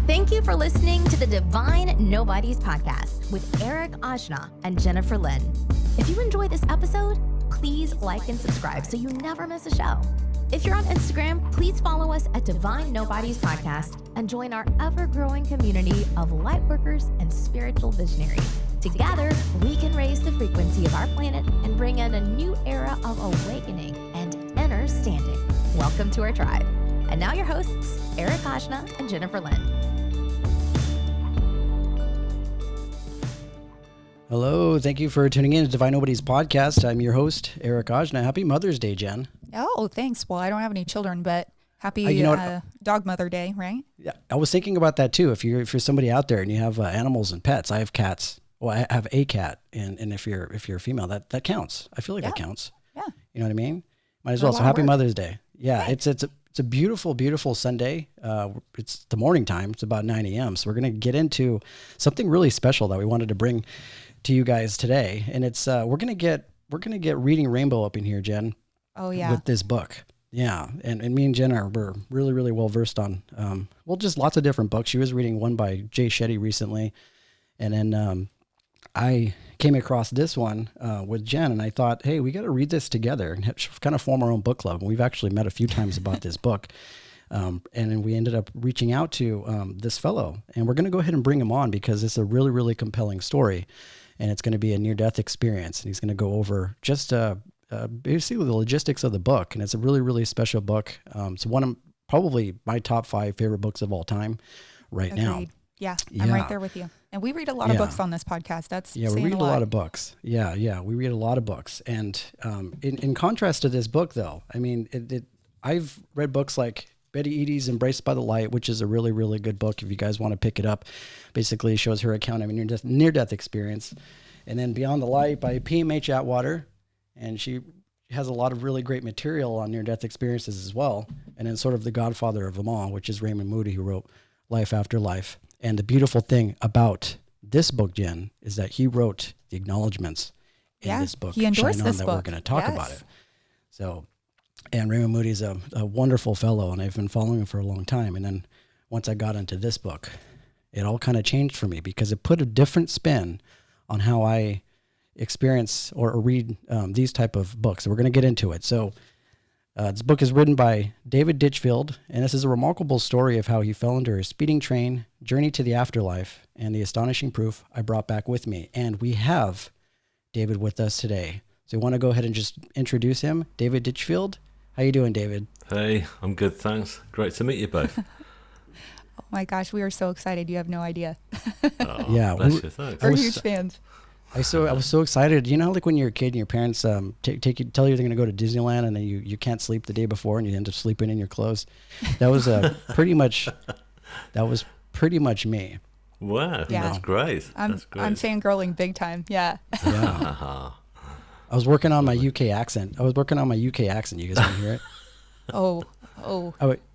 Thank you for listening to the Divine Nobodies podcast with Eric Ajna and Jennifer Lynn. If you enjoyed this episode, please like and subscribe so you never miss a show. If you're on Instagram, please follow us at Divine Nobodies Podcast and join our ever-growing community of lightworkers and spiritual visionaries. Together, we can raise the frequency of our planet and bring in a new era of awakening and inner standing. Welcome to our tribe. And now your hosts, Eric Ajna and Jennifer Lynn. Hello, thank you for tuning in to Divine Nobodies podcast. I'm your host, Eric Ajna. Happy Mother's Day, Jen. Oh, thanks. Well, I don't have any children, but happy Dog Mother Day, right? Yeah, I was thinking about that too. If you're somebody out there and you have animals and pets, I have cats. Well, I have a cat, and if you're a female, that counts. I feel like that counts. Yeah. You know what I mean? Might as well. So happy Mother's Day. Yeah, right. It's a beautiful, beautiful Sunday. It's the morning time. It's about 9 a.m. So we're going to get into something really special that we wanted to bring to you guys today, and it's we're gonna get Reading Rainbow up in here, Jen. Oh yeah, with this book, yeah. And me and Jen we're really well versed on just lots of different books. She was reading one by Jay Shetty recently, and then I came across this one with Jen, and I thought, hey, we got to read this together and kind of form our own book club. And we've actually met a few times about this book. And then we ended up reaching out to this fellow, and we're going to go ahead and bring him on because it's a really, really compelling story. And it's going to be a near-death experience. And he's going to go over just basically the logistics of the book. And it's a really, really special book. It's one of probably my top 5 favorite books of all time right now. Yeah, I'm right there with you. And we read a lot of books on this podcast. We read a lot of books. Yeah, we read a lot of books. And in contrast to this book, though, I mean, I've read books like Betty Eadie's Embraced by the Light, which is a really, really good book if you guys want to pick it up. Basically shows her account of a near-death experience. And then Beyond the Light by PMH Atwater. And she has a lot of really great material on near-death experiences as well. And then sort of the godfather of them all, which is Raymond Moody, who wrote Life After Life. And the beautiful thing about this book, Jen, is that he wrote the acknowledgments in this book. He endorsed this book. We're going to talk about it. So... And Raymond Moody's a wonderful fellow, and I've been following him for a long time. And then once I got into this book, it all kind of changed for me because it put a different spin on how I experience or read these type of books. So we're going to get into it. So this book is written by David Ditchfield, and this is a remarkable story of how he fell under a speeding train, journey to the afterlife, and the astonishing proof I brought back with me. And we have David with us today. So we want to go ahead and just introduce him. David Ditchfield. How you doing, David? Hey, I'm good, thanks. Great to meet you both. Oh my gosh, we are so excited. You have no idea. Yeah, bless you, thanks. We're huge fans. I was so excited. You know, like when you're a kid and your parents tell you they're going to go to Disneyland, and then you can't sleep the day before, and you end up sleeping in your clothes. That was pretty much me. Wow, yeah. That's great. I'm fangirling big time. Yeah. Yeah. I was working on my UK accent. You guys want to hear it? Oh.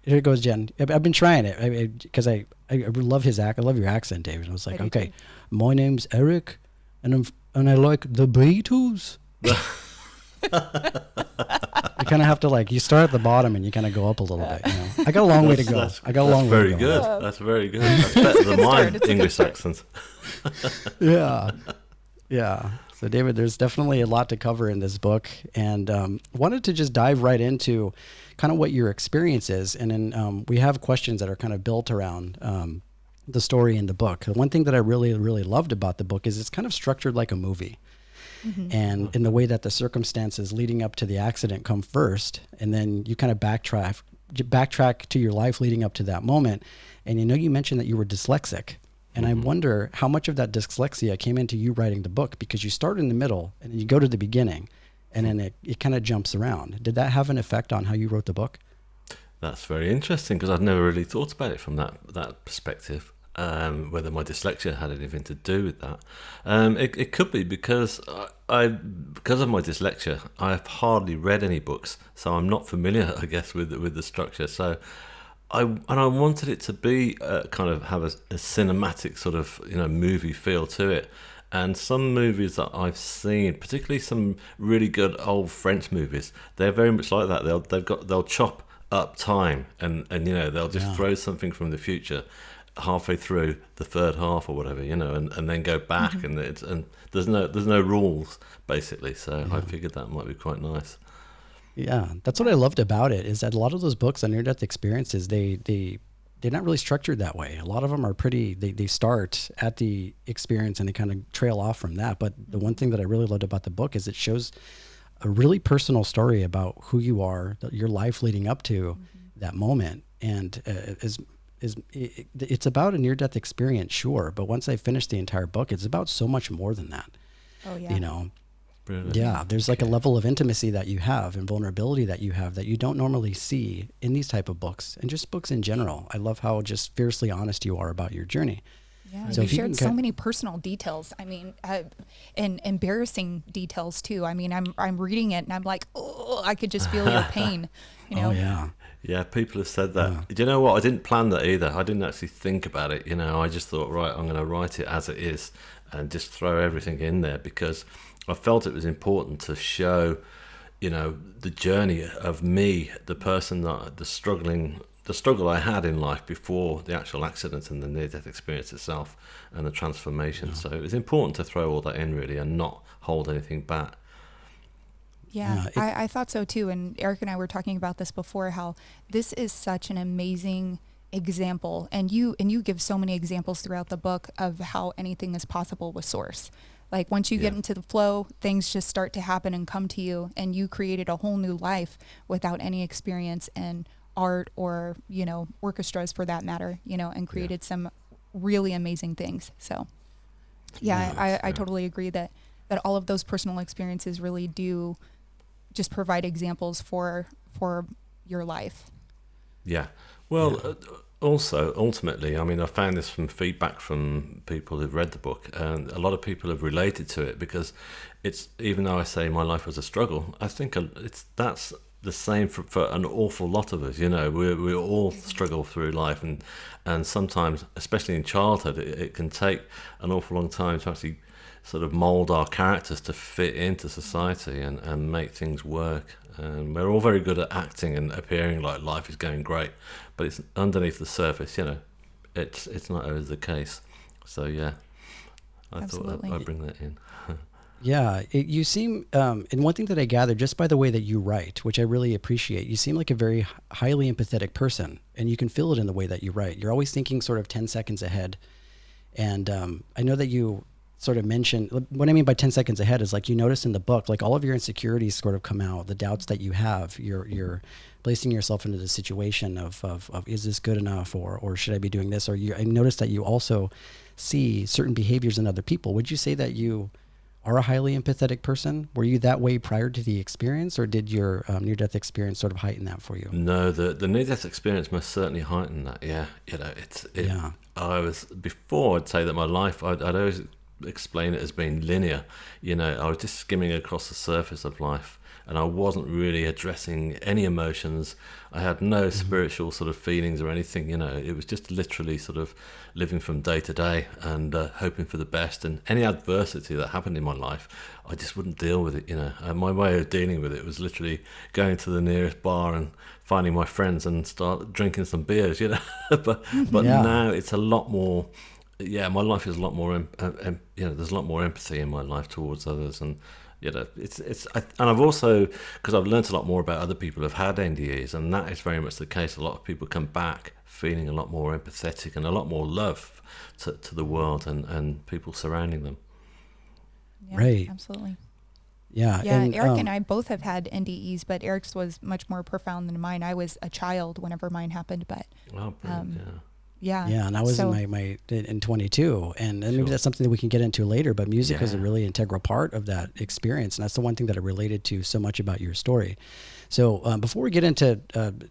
Here it goes, Jen. I've been trying it because I love his accent. I love your accent, David. I was like, okay, my name's Eric, and I like the Beatles. You kind of have to you start at the bottom and you kind of go up a little bit. You know, I got a long way to go. That's very good. That's very good. That's better than my English accent. Yeah. So David, there's definitely a lot to cover in this book, and wanted to just dive right into kind of what your experience is. And then we have questions that are kind of built around the story in the book. The one thing that I really, really loved about the book is it's kind of structured like a movie. Mm-hmm. And in the way that the circumstances leading up to the accident come first, and then you kind of backtrack to your life leading up to that moment. And you mentioned that you were dyslexic. And I wonder how much of that dyslexia came into you writing the book, because you start in the middle and then you go to the beginning, and then it kind of jumps around. Did that have an effect on how you wrote the book? That's very interesting, because I've never really thought about it from that perspective, whether my dyslexia had anything to do with that. It could be because because of my dyslexia, I've hardly read any books, so I'm not familiar, I guess, with the structure. So I wanted it to be kind of have a cinematic sort of movie feel to it. And some movies that I've seen, particularly some really good old French movies, they're very much like that. They'll chop up time and they'll just throw something from the future. halfway through the third half or whatever, and then go back, and there's no rules basically. So I figured that might be quite nice. Yeah, that's what I loved about it, is that a lot of those books on near-death experiences, they're not really structured that way. A lot of them are they start at the experience and they kind of trail off from that. But the one thing that I really loved about the book is it shows a really personal story about who you are, your life leading up to that moment. And it's about a near-death experience, sure. But once I finished the entire book, it's about so much more than that. Oh, yeah. Brilliant. Yeah, there's like a level of intimacy that you have and vulnerability that you have that you don't normally see in these type of books, and just books in general. I love how just fiercely honest you are about your journey. Yeah, so you shared so many personal details. I mean, and embarrassing details too. I mean, I'm reading it and I'm like, oh, I could just feel your pain. Oh yeah. Yeah, people have said that. Do you know what? I didn't plan that either. I didn't actually think about it. I just thought, right, I'm going to write it as it is and just throw everything in there, because I felt it was important to show, the journey of me, the person that the struggle I had in life before the actual accident and the near-death experience itself and the transformation. Yeah. So it was important to throw all that in, really, and not hold anything back. Yeah, I thought so too. And Eric and I were talking about this before, how this is such an amazing example. And you give so many examples throughout the book of how anything is possible with Source. Like once you get into the flow, things just start to happen and come to you, and you created a whole new life without any experience in art or, orchestras for that matter, and created some really amazing things. So I totally agree that all of those personal experiences really do just provide examples for your life. Yeah. Well, also, ultimately, I mean, I found this from feedback from people who've read the book, and a lot of people have related to it, because it's, even though I say my life was a struggle, I think that's the same for an awful lot of us. We all struggle through life, and sometimes, especially in childhood, it can take an awful long time to actually sort of mold our characters to fit into society and make things work. And we're all very good at acting and appearing like life is going great, but it's underneath the surface, it's not always the case. So I Absolutely. thought I'd bring that in. Yeah, you seem, and one thing that I gathered just by the way that you write, which I really appreciate, you seem like a very highly empathetic person, and you can feel it in the way that you write. You're always thinking sort of 10 seconds ahead. And I know that you sort of mentioned, what I mean by 10 seconds ahead is like you notice in the book, like all of your insecurities sort of come out, the doubts that you have, you're placing yourself into the situation of is this good enough, or should I be doing this? I noticed that you also see certain behaviors in other people. Would you say that you are a highly empathetic person? Were you that way prior to the experience, or did your near-death experience sort of heighten that for you? No, the near-death experience most certainly heightened that. Yeah, I was, before, I'd say that my life, I'd always explain it as being linear. I was just skimming across the surface of life, and I wasn't really addressing any emotions. I had no spiritual sort of feelings or anything. It was just literally sort of living from day to day and hoping for the best. And any adversity that happened in my life, I just wouldn't deal with it. And my way of dealing with it was literally going to the nearest bar and finding my friends and start drinking some beers. But now it's a lot more. Yeah, my life is a lot more. There's a lot more empathy in my life towards others, and and I've also, because I've learned a lot more about other people who've had NDEs, and that is very much the case. A lot of people come back feeling a lot more empathetic and a lot more love to the world and people surrounding them. Yeah, right. Absolutely. Yeah. Yeah. And, Eric and I both have had NDEs, but Eric's was much more profound than mine. I was a child whenever mine happened, but. Oh, brilliant, Yeah. Yeah, and I was in 22, and maybe that's something that we can get into later, but music is a really integral part of that experience, and that's the one thing that I related to so much about your story. So before we get into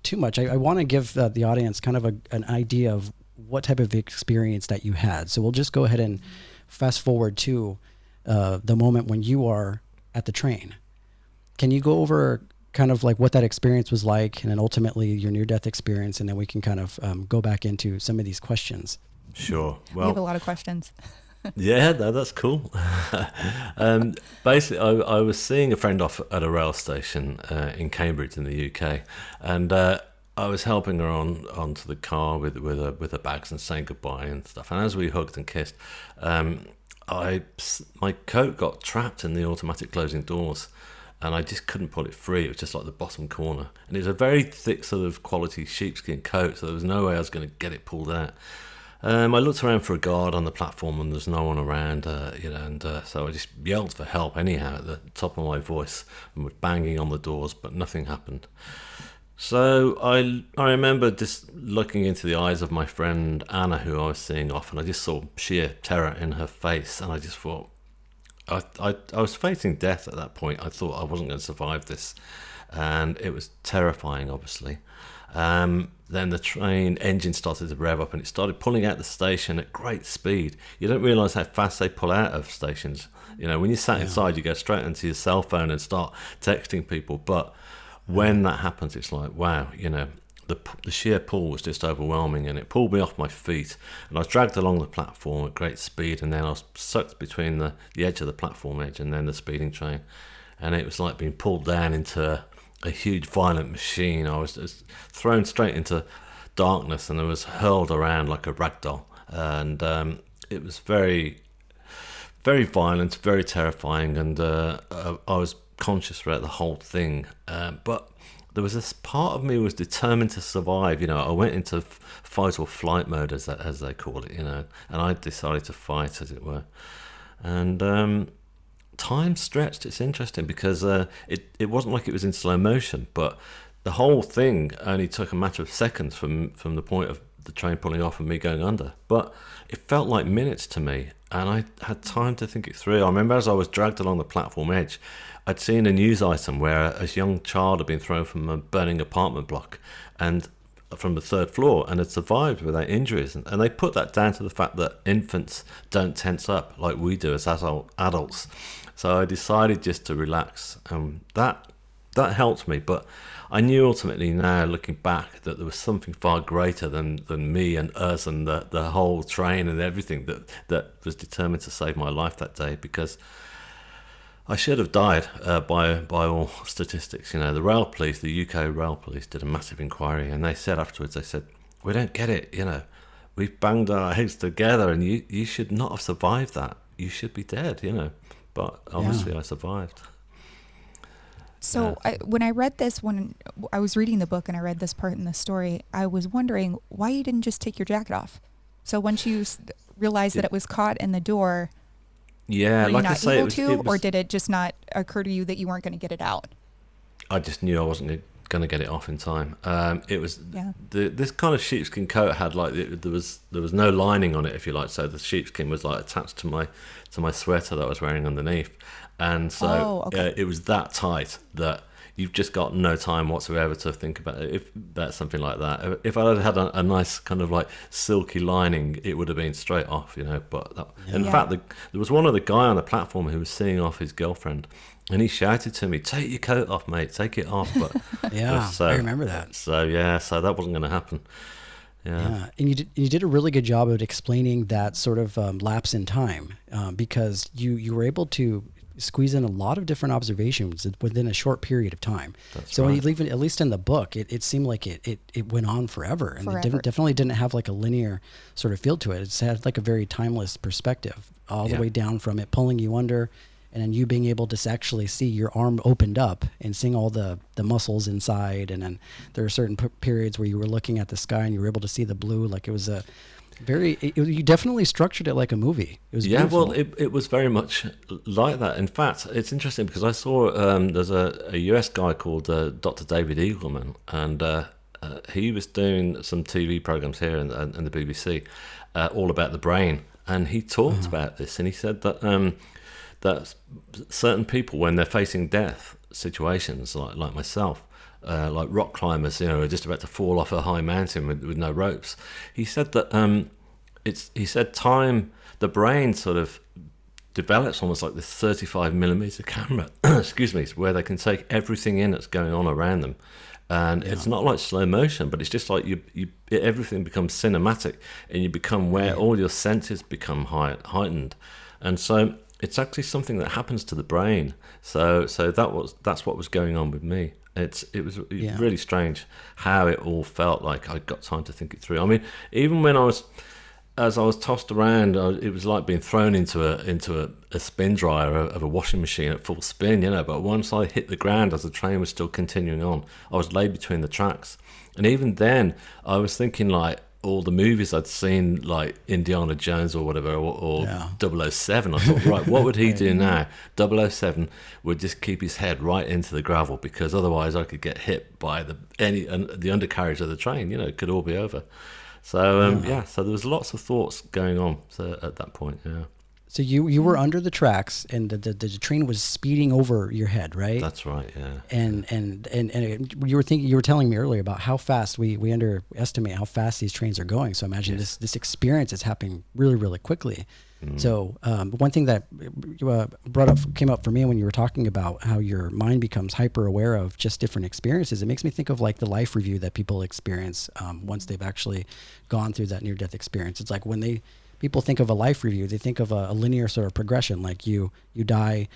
too much, I want to give the audience kind of an idea of what type of experience that you had. So we'll just go ahead and fast forward to the moment when you are at the train. Can you go over kind of like what that experience was like, and then ultimately your near-death experience, and then we can kind of go back into some of these questions. Sure. Well, we have a lot of questions. Yeah, that's cool. Basically, I was seeing a friend off at a rail station in Cambridge in the UK, and I was helping her onto the car with her bags and saying goodbye and stuff. And as we hugged and kissed, my coat got trapped in the automatic closing doors, and I just couldn't pull it free. It was just like the bottom corner, and it was a very thick sort of quality sheepskin coat, so there was no way I was going to get it pulled out. I looked around for a guard on the platform, and there's no one around, so I just yelled for help anyhow at the top of my voice and was banging on the doors, but nothing happened. So I remember just looking into the eyes of my friend Anna, who I was seeing off, and I just saw sheer terror in her face, and I just thought, I was facing death at that point. I thought I wasn't going to survive this, and it was terrifying, obviously. Then the train engine started to rev up, and it started pulling out the station at great speed. You don't realise how fast they pull out of stations. You know, when you're sat inside, you go straight into your cell phone and start texting people, but when that happens, it's like, wow, you know, the sheer pull was just overwhelming, and it pulled me off my feet, and I was dragged along the platform at great speed, and then I was sucked between the edge of the platform edge and then the speeding train, and it was like being pulled down into a huge violent machine. I was just thrown straight into darkness, and I was hurled around like a rag doll, and it was very, very violent, very terrifying, and I was conscious throughout the whole thing, but there was this part of me was determined to survive. You know, I went into fight or flight mode, as they call it, you know, and I decided to fight, as it were. And time stretched. It's interesting because it wasn't like it was in slow motion, but the whole thing only took a matter of seconds from the point of the train pulling off and me going under. But it felt like minutes to me, and I had time to think it through. I remember as I was dragged along the platform edge, I'd seen a news item where a young child had been thrown from a burning apartment block and from the third floor and had survived without injuries. And they put that down to the fact that infants don't tense up like we do as adults. So I decided just to relax, and that helped me. But I knew ultimately now, looking back, that there was something far greater than me and us and the whole train and everything that was determined to save my life that day, because I should have died by all statistics. You know, the rail police, the UK rail police, did a massive inquiry, and they said afterwards, they said, we don't get it, you know, we've banged our heads together, and you should not have survived that. You should be dead, you know. But obviously I survived. So when I read this, when I was reading the book and I read this part in the story, I was wondering why you didn't just take your jacket off. So once you realized that it was caught in the door, were you like not I say, able to, or did it just not occur to you that you weren't going to get it out? I just knew I wasn't going to get it off in time. It was this kind of sheepskin coat had like there was no lining on it, if you like. So the sheepskin was like attached to my sweater that I was wearing underneath, and so it was that tight that you've just got no time whatsoever to think about it. If that's something like that, if I had a nice kind of like silky lining, it would have been straight off, you know. But in fact, there was one other guy on the platform who was seeing off his girlfriend, and he shouted to me, "Take your coat off, mate. Take it off." But I remember that. So that wasn't going to happen. Yeah, and you did a really good job of explaining that sort of lapse in time, because you were able to squeeze in a lot of different observations within a short period of time. So right. At least in the book, it seemed like it went on forever, and it definitely didn't have like a linear sort of feel to it. It had like a very timeless perspective all the way down from it pulling you under, and then you being able to actually see your arm opened up and seeing all the muscles inside. And then there are certain periods where you were looking at the sky and you were able to see the blue. Like it was you definitely structured it like a movie. It was beautiful. Well, it was very much like that. In fact, it's interesting because I saw there's a US guy called Dr. David Eagleman, and he was doing some TV programs here in the BBC all about the brain, and he talked about this, and he said that that certain people, when they're facing death situations like myself, like rock climbers, you know, are just about to fall off a high mountain with no ropes. He said that the brain sort of develops almost like this 35mm camera, excuse me, where they can take everything in that's going on around them. And it's not like slow motion, but it's just like everything becomes cinematic, and you become where all your senses become heightened. And so it's actually something that happens to the brain. So that's what was going on with me. It was really strange how it all felt like I got time to think it through. I mean, even when as I was tossed around, it was like being thrown into a spin dryer of a washing machine at full spin, But once I hit the ground, as the train was still continuing on, I was laid between the tracks. And even then, I was thinking like all the movies I'd seen, like Indiana Jones or whatever, or 007. I thought, right, what would he do now? 007 would just keep his head right into the gravel, because otherwise I could get hit by the undercarriage of the train. It could all be over. So so there was lots of thoughts going on at that point. Yeah. So you were under the tracks, and the train was speeding over your head, right? That's right. Yeah. And you were telling me earlier about how fast we underestimate how fast these trains are going. So imagine this experience is happening really, really quickly. So one thing that came up for me when you were talking about how your mind becomes hyper aware of just different experiences, it makes me think of like the life review that people experience once they've actually gone through that near-death experience. It's like when people think of a life review, they think of a linear sort of progression. Like you die,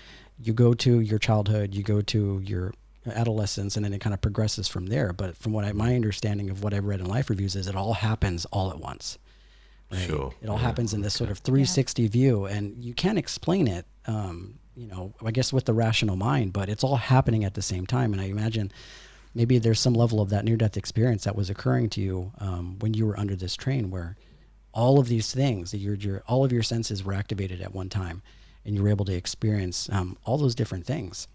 you go to your childhood, you go to your adolescence, and then it kind of progresses from there. But from my understanding of what I've read in life reviews is it all happens all at once. Right? Sure. It all happens in this sort of 360 view, and you can't explain it, I guess with the rational mind, but it's all happening at the same time. And I imagine maybe there's some level of that near-death experience that was occurring to you when you were under this train, where all of these things, all of your senses were activated at one time, and you were able to experience all those different things.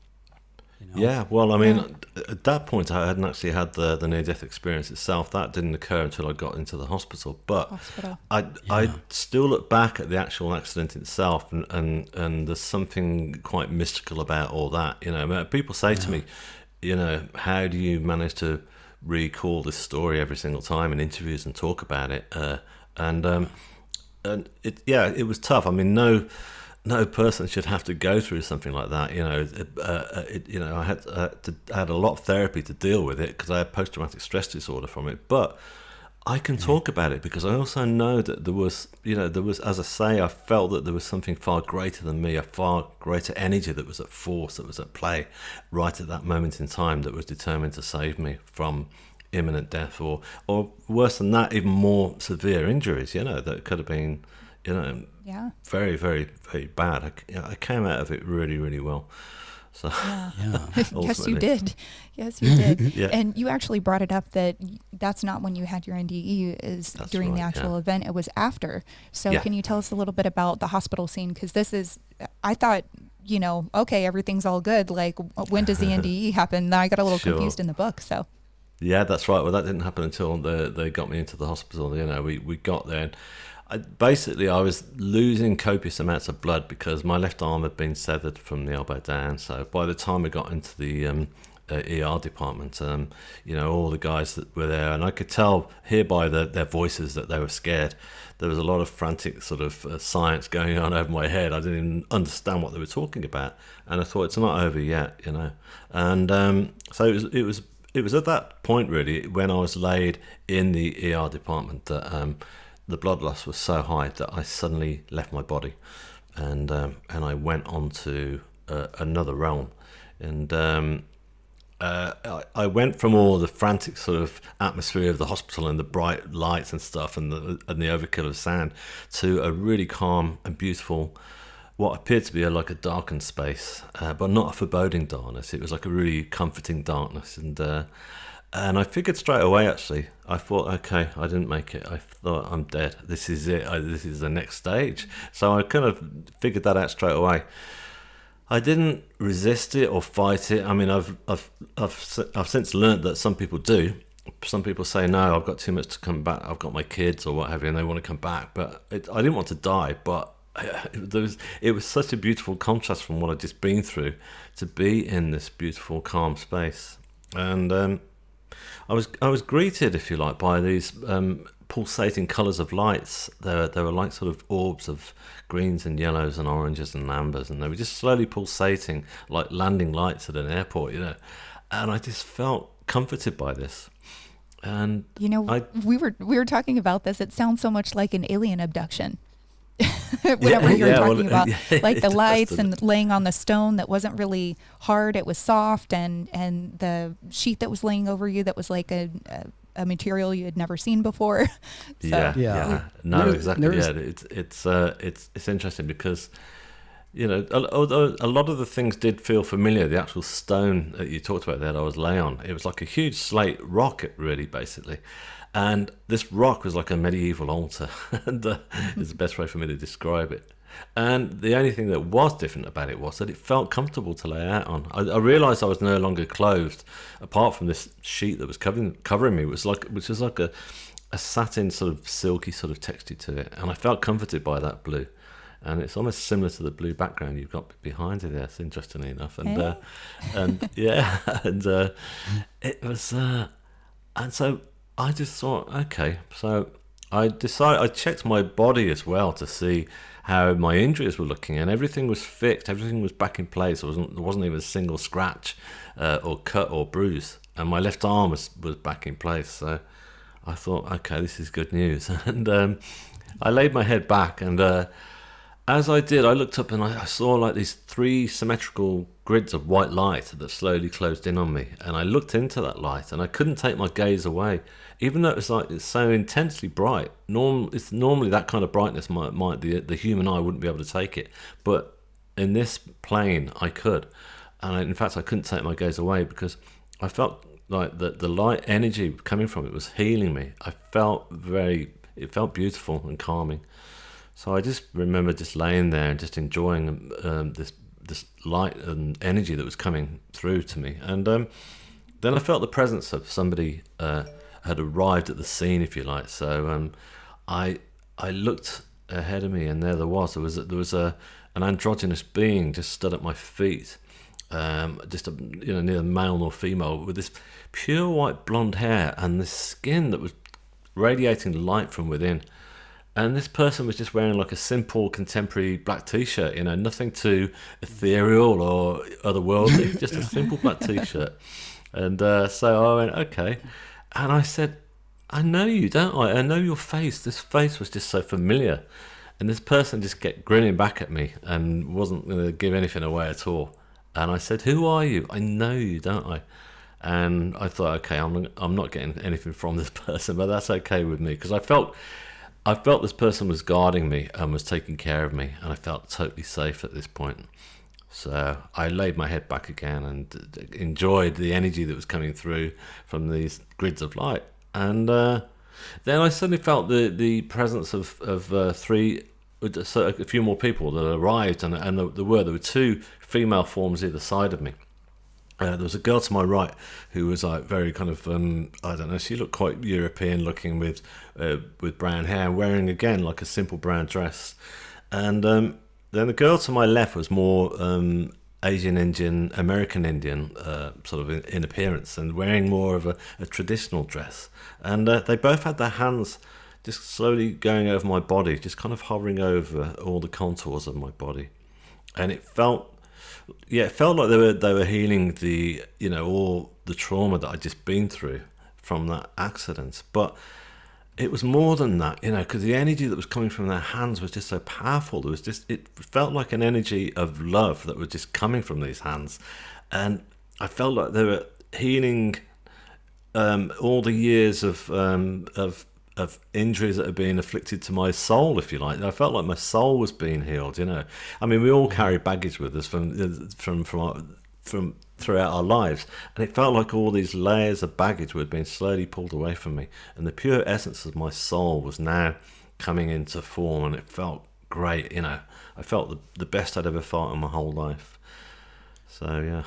Yeah, well, I mean, at that point, I hadn't actually had the near-death experience itself. That didn't occur until I got into the hospital. But I still look back at the actual accident itself, and there's something quite mystical about all that. People say to me, how do you manage to recall this story every single time in interviews and talk about it? And it was tough. I mean, no person should have to go through something like that. I had a lot of therapy to deal with it, because I had post-traumatic stress disorder from it. But I can talk about it because I also know that there was, as I say, I felt that there was something far greater than me, a far greater energy that was at force, that was at play right at that moment in time, that was determined to save me from imminent death, or worse than that, even more severe injuries, that could have been, very, very, very bad. I came out of it really, really well. So Yes, you did. Yes, you did. Yeah. And you actually brought it up that that's not when you had your NDE, That's during right, the actual event. It was after. So can you tell us a little bit about the hospital scene? Because I thought, okay, everything's all good. Like, when does the NDE happen? I got a little confused in the book. So. Yeah, that's right. Well, that didn't happen until they got me into the hospital. We got there. And I was losing copious amounts of blood because my left arm had been severed from the elbow down. So by the time we got into the ER department, all the guys that were there, and I could hear by their voices that they were scared. There was a lot of frantic sort of science going on over my head. I didn't even understand what they were talking about, and I thought, it's not over yet, And so it was at that point, really, when I was laid in the ER department, that the blood loss was so high that I suddenly left my body, and I went on to another realm. And I went from all the frantic sort of atmosphere of the hospital and the bright lights and stuff, and the overkill of sound, to a really calm and beautiful, what appeared to be like a darkened space, but not a foreboding darkness. It was like a really comforting darkness, and I figured straight away, actually. I thought, okay, I didn't make it. I thought, I'm dead. This is it. This is the next stage. So I kind of figured that out straight away. I didn't resist it or fight it. I mean, I've since learned that some people do. Some people say, no, I've got too much to come back. I've got my kids or what have you, and they want to come back. But I didn't want to die, but it was such a beautiful contrast from what I'd just been through to be in this beautiful, calm space. And I was greeted, if you like, by these pulsating colours of lights. They were like sort of orbs of greens and yellows and oranges and ambers, and they were just slowly pulsating like landing lights at an airport, And I just felt comforted by this. And we were talking about this. It sounds so much like an alien abduction. whenever you're talking about like the it lights does, and laying on the stone that wasn't really hard, it was soft, and the sheet that was laying over you that was like a material you had never seen before. So, no, exactly. It's interesting because, you know, although a lot of the things did feel familiar, the actual stone that you talked about that I was laying on, it was like a huge slate rock, really, basically. And this rock was like a medieval altar, and is the best way for me to describe it. And the only thing that was different about it was that it felt comfortable to lay out on. I realised I was no longer clothed, apart from this sheet that was covering me, which was like a satin sort of silky sort of texture to it, and I felt comforted by that blue. And it's almost similar to the blue background you've got behind it there, interestingly enough. And it was, and so I just thought, okay. So I checked my body as well to see how my injuries were looking, and everything was fixed, everything was back in place. There wasn't even a single scratch or cut or bruise, and my left arm was back in place. So I thought, okay, this is good news. And I laid my head back, and as I did, I looked up and I saw like these 3 symmetrical grids of white light that slowly closed in on me. And I looked into that light and I couldn't take my gaze away, even though it's so intensely bright. It's normally that kind of brightness the human eye wouldn't be able to take it. But in this plane, I could. And in fact, I couldn't take my gaze away because I felt like the light energy coming from it was healing me. It felt beautiful and calming. So I just remember just laying there and just enjoying this light and energy that was coming through to me. And then I felt the presence of somebody had arrived at the scene, if you like. So I looked ahead of me, and there was an androgynous being just stood at my feet, neither male nor female, with this pure white blonde hair and this skin that was radiating light from within. And this person was just wearing like a simple contemporary black t-shirt, nothing too ethereal or otherworldly, just a simple black t-shirt. And so I went, okay. And I said, I know you, don't I? I know your face. This face was just so familiar. And this person just kept grinning back at me and wasn't going to give anything away at all. And I said, who are you? I know you, don't I? And I thought, okay, I'm not getting anything from this person, but that's okay with me, because I felt this person was guarding me and was taking care of me, and I felt totally safe at this point. So I laid my head back again and enjoyed the energy that was coming through from these grids of light. And then I suddenly felt the presence of a few more people that arrived, and there were 2 female forms either side of me. There was a girl to my right who was like very kind of I don't know. She looked quite European looking with brown hair, wearing again like a simple brown dress, and then the girl to my left was more Asian Indian, American Indian sort of in appearance, and wearing more of a traditional dress. And they both had their hands just slowly going over my body, just kind of hovering over all the contours of my body, and it felt like they were healing all the trauma that I'd just been through from that accident. But it was more than that, because the energy that was coming from their hands was just so powerful. It felt like an energy of love that was just coming from these hands, and I felt like they were healing all the years of injuries that have been afflicted to my soul, if you like. I felt like my soul was being healed. I mean, we all carry baggage with us from throughout our lives, and it felt like all these layers of baggage were being slowly pulled away from me, and the pure essence of my soul was now coming into form, and it felt great. I felt the best I'd ever felt in my whole life. So yeah,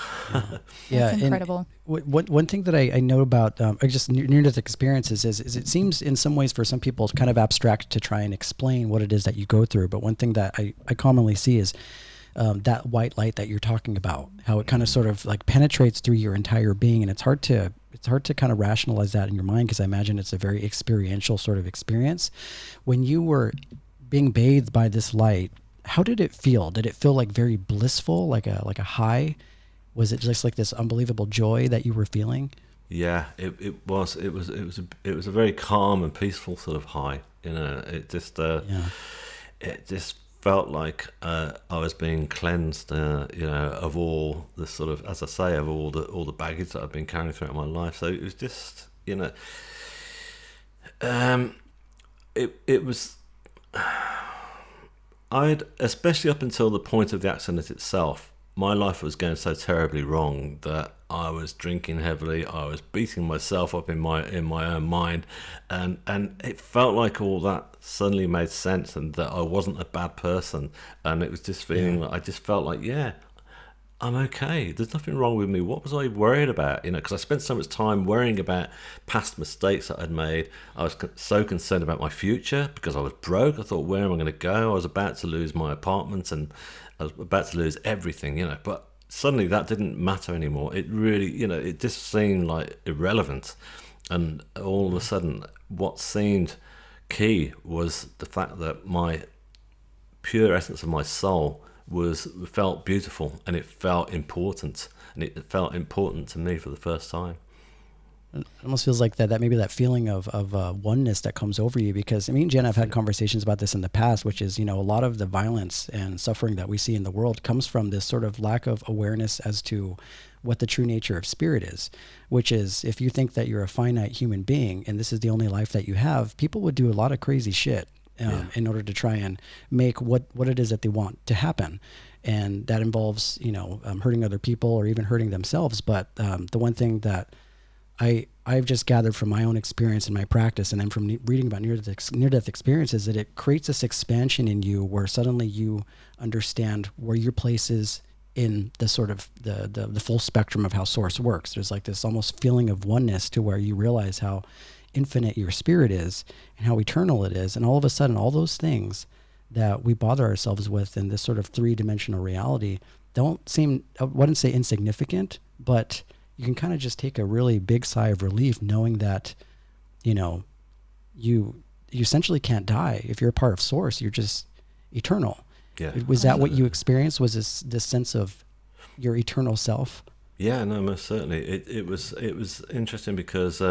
that's incredible. One thing that I know about just near-death experiences is it seems in some ways for some people it's kind of abstract to try and explain what it is that you go through. But one thing that I commonly see is that white light that you're talking about, how it kind of sort of like penetrates through your entire being, and it's hard to kind of rationalize that in your mind, because I imagine it's a very experiential sort of experience. When you were being bathed by this light, how did it feel? Did it feel like very blissful, like a high? Was it just like this unbelievable joy that you were feeling? Yeah, it was a very calm and peaceful sort of high. It just it just felt like I was being cleansed, of all the sort of, as I say, of all the baggage that I've been carrying throughout my life. So it was just, it was. Especially up until the point of the accident itself, my life was going so terribly wrong that I was drinking heavily. I was beating myself up in my own mind, and it felt like all that suddenly made sense, and that I wasn't a bad person. And it was just feeling like I just felt like, I'm okay. There's nothing wrong with me. What was I worried about? Because I spent so much time worrying about past mistakes that I'd made. I was so concerned about my future because I was broke. I thought, where am I going to go? I was about to lose my apartment, and I was about to lose everything, But suddenly that didn't matter anymore. It really, it just seemed like irrelevant. And all of a sudden, what seemed key was the fact that my pure essence of my soul felt beautiful, and it felt important, and it felt important to me for the first time. It almost feels like that maybe that feeling of oneness that comes over you, because me and Jen have had conversations about this in the past, which is, a lot of the violence and suffering that we see in the world comes from this sort of lack of awareness as to what the true nature of spirit is, which is, if you think that you're a finite human being and this is the only life that you have, people would do a lot of crazy shit in order to try and make what it is that they want to happen. And that involves, hurting other people or even hurting themselves. But the one thing that I've just gathered from my own experience and my practice, and then from reading about near-death experiences, that it creates this expansion in you where suddenly you understand where your place is in the sort of the full spectrum of how source works. There's like this almost feeling of oneness to where you realize how infinite your spirit is and how eternal it is. And all of a sudden, all those things that we bother ourselves with in this sort of three-dimensional reality don't seem, I wouldn't say insignificant, but you can kind of just take a really big sigh of relief knowing that, you essentially can't die. If you're a part of source, you're just eternal. Yeah. Was that what you experienced? Was this sense of your eternal self? Yeah, no, most certainly. It was interesting because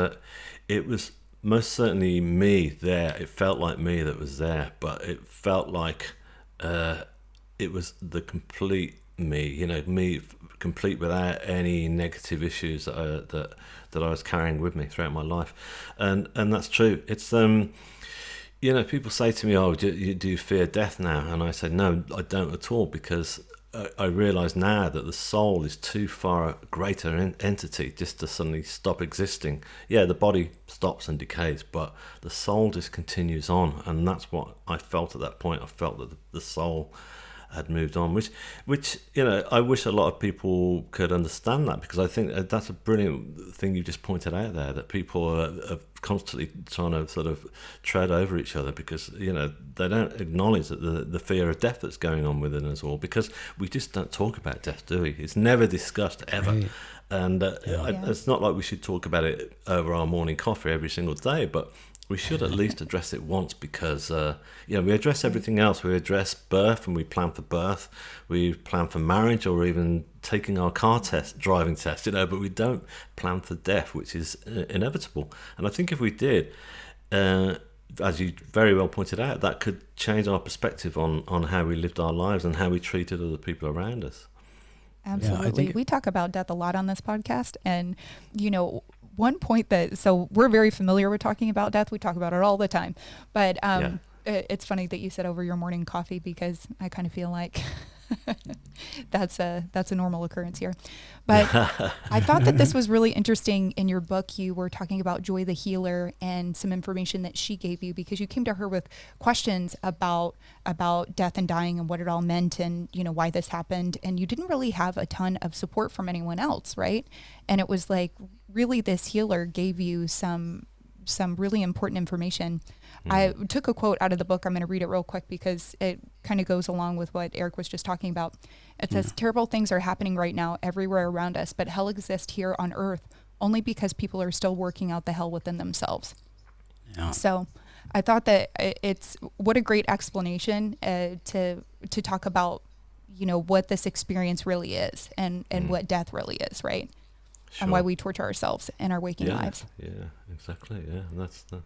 it was most certainly me there. It felt like me that was there, but it felt like it was the complete me. Me complete without any negative issues that I was carrying with me throughout my life, and that's true. It's people say to me, "Oh, do you fear death now?" And I say, "No, I don't at all," because I realise now that the soul is too far a greater entity just to suddenly stop existing. Yeah, the body stops and decays, but the soul just continues on, and that's what I felt at that point. I felt that the soul had moved on, which I wish a lot of people could understand that, because I think that's a brilliant thing you just pointed out there, that people are constantly trying to sort of tread over each other because they don't acknowledge that the fear of death that's going on within us all, because we just don't talk about death, do we? It's never discussed ever. Right. And it's not like we should talk about it over our morning coffee every single day, but we should at least address it once, because we address everything else. We address birth, and we plan for birth. We plan for marriage, or even taking our driving test. But we don't plan for death, which is inevitable. And I think if we did, as you very well pointed out, that could change our perspective on how we lived our lives and how we treated other people around us. Absolutely. We talk about death a lot on this podcast, and one point so we're very familiar with talking about death. We talk about it all the time, but it's funny that you said over your morning coffee, because I kind of feel like that's a normal occurrence here. But I thought that this was really interesting. In your book, you were talking about Joy the healer and some information that she gave you, because you came to her with questions about death and dying and what it all meant, and why this happened, and you didn't really have a ton of support from anyone else, right? And it was like, really, this healer gave you some really important information. I took a quote out of the book. I'm going to read it real quick because it kind of goes along with what Eric was just talking about. It says, "Terrible things are happening right now everywhere around us, but hell exists here on earth only because people are still working out the hell within themselves." Yeah. So I thought that it's what a great explanation to talk about, what this experience really is and what death really is, right? Sure. And why we torture ourselves in our waking lives. Yeah, exactly. Yeah,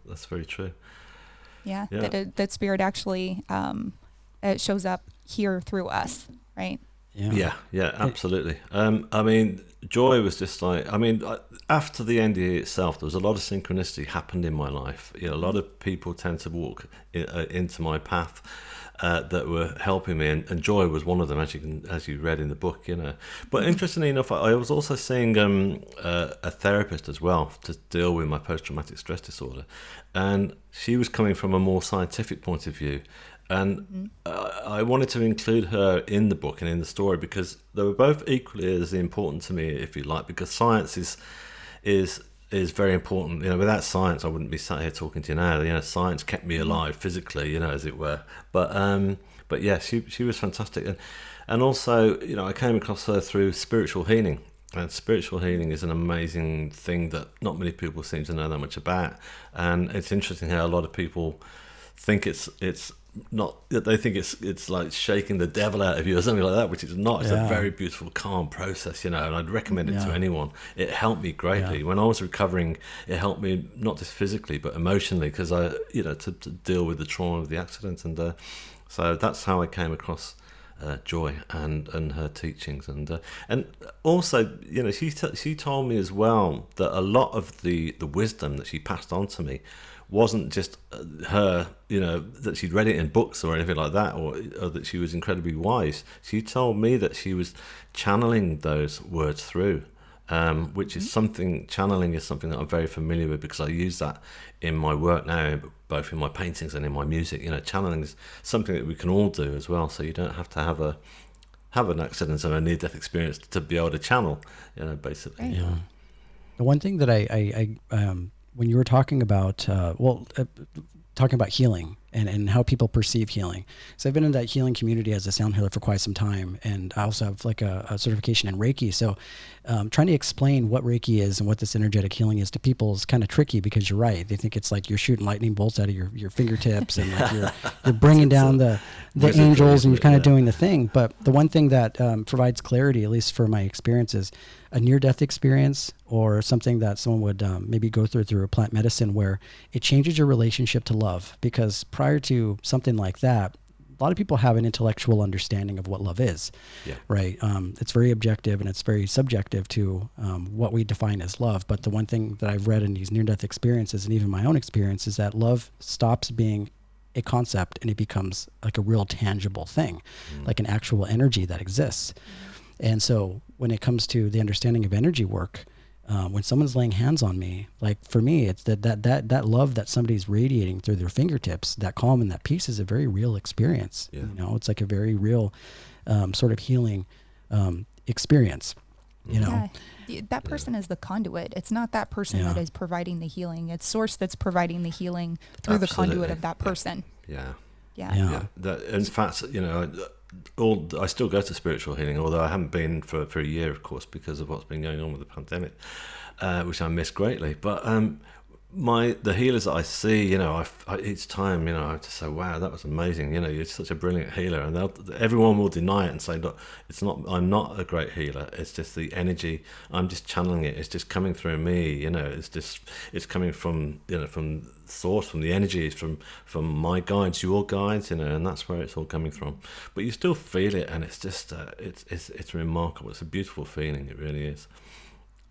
that's very true. Yeah. That spirit actually it shows up here through us, right? Yeah, absolutely. I mean, joy was just like, after the NDE itself, there was a lot of synchronicity happened in my life. A lot of people tend to walk into my path that were helping me, and joy was one of them, as you read in the book. But interestingly enough, I was also seeing a therapist as well to deal with my post-traumatic stress disorder, and she was coming from a more scientific point of view. And I wanted to include her in the book and in the story because they were both equally as important to me, if you like, because science is very important. Without science, I wouldn't be sat here talking to you now. Science kept me alive physically, as it were. But yeah, she was fantastic, and also, I came across her through spiritual healing. And spiritual healing is an amazing thing that not many people seem to know that much about. And it's interesting how a lot of people think it's not, they think it's like shaking the devil out of you or something like that, which it's not. It's a very beautiful, calm process, and I'd recommend it to anyone. It helped me greatly when I was recovering. It helped me not just physically but emotionally, because I to deal with the trauma of the accident, and so that's how I came across Joy and her teachings, and also she told me as well that a lot of the wisdom that she passed on to me wasn't just her, that she'd read it in books or anything like that, or that she was incredibly wise. She told me that she was channeling those words through, which is channeling is something that I'm very familiar with because I use that in my work now, both in my paintings and in my music. Channeling is something that we can all do as well, so you don't have to have an accident or a near-death experience to be able to channel, basically. Right. Yeah. The one thing that I when you were talking about, talking about healing and how people perceive healing. So I've been in that healing community as a sound healer for quite some time. And I also have like a certification in Reiki. So trying to explain what Reiki is and what this energetic healing is to people is kind of tricky because you're right. They think it's like you're shooting lightning bolts out of your fingertips and like you're bringing down the angels and you're kind of doing the thing. But the one thing that provides clarity, at least for my experiences, a near-death experience or something that someone would maybe go through a plant medicine where it changes your relationship to love. Because prior to something like that, a lot of people have an intellectual understanding of what love is, right? It's very objective and it's very subjective to what we define as love. But the one thing that I've read in these near-death experiences and even my own experience is that love stops being a concept and it becomes like a real tangible thing, like an actual energy that exists. And so when it comes to the understanding of energy work, when someone's laying hands on me, like for me, it's that love that somebody's radiating through their fingertips, that calm and that peace is a very real experience. Yeah. It's like a very real sort of healing experience. That person is the conduit. It's not that person that is providing the healing. It's source that's providing the healing through the conduit of that person. Yeah. In fact, I still go to spiritual healing, although I haven't been for a year, of course, because of what's been going on with the pandemic, which I miss greatly. But the healers that I see, each time, I just say, wow, that was amazing. You're such a brilliant healer, and everyone will deny it and say, look, it's not. I'm not a great healer. It's just the energy. I'm just channeling it. It's just coming through me. It's coming from from source, from the energy, from my guides, your guides, and that's where it's all coming from. But you still feel it, and it's just it's remarkable. It's a beautiful feeling. It really is.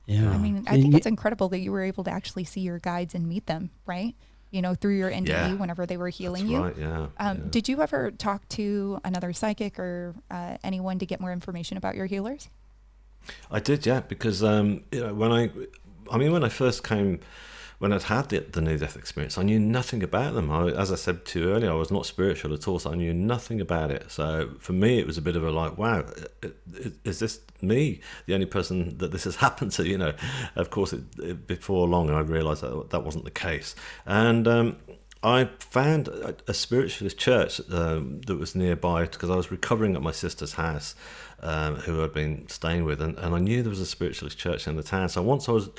Yeah. I mean, I think it's incredible that you were able to actually see your guides and meet them, right? Through your NDE whenever they were healing you. Right, yeah. Did you ever talk to another psychic or anyone to get more information about your healers? I did, yeah, because when I first came, when I'd had the near-death experience, I knew nothing about them. As I said to you earlier, I was not spiritual at all, so I knew nothing about it. So for me, it was a bit of a like, wow, is this me, the only person that this has happened to? Of course, before long, I realised that wasn't the case. And I found a spiritualist church that was nearby because I was recovering at my sister's house, who I'd been staying with, and I knew there was a spiritualist church in the town. So once I was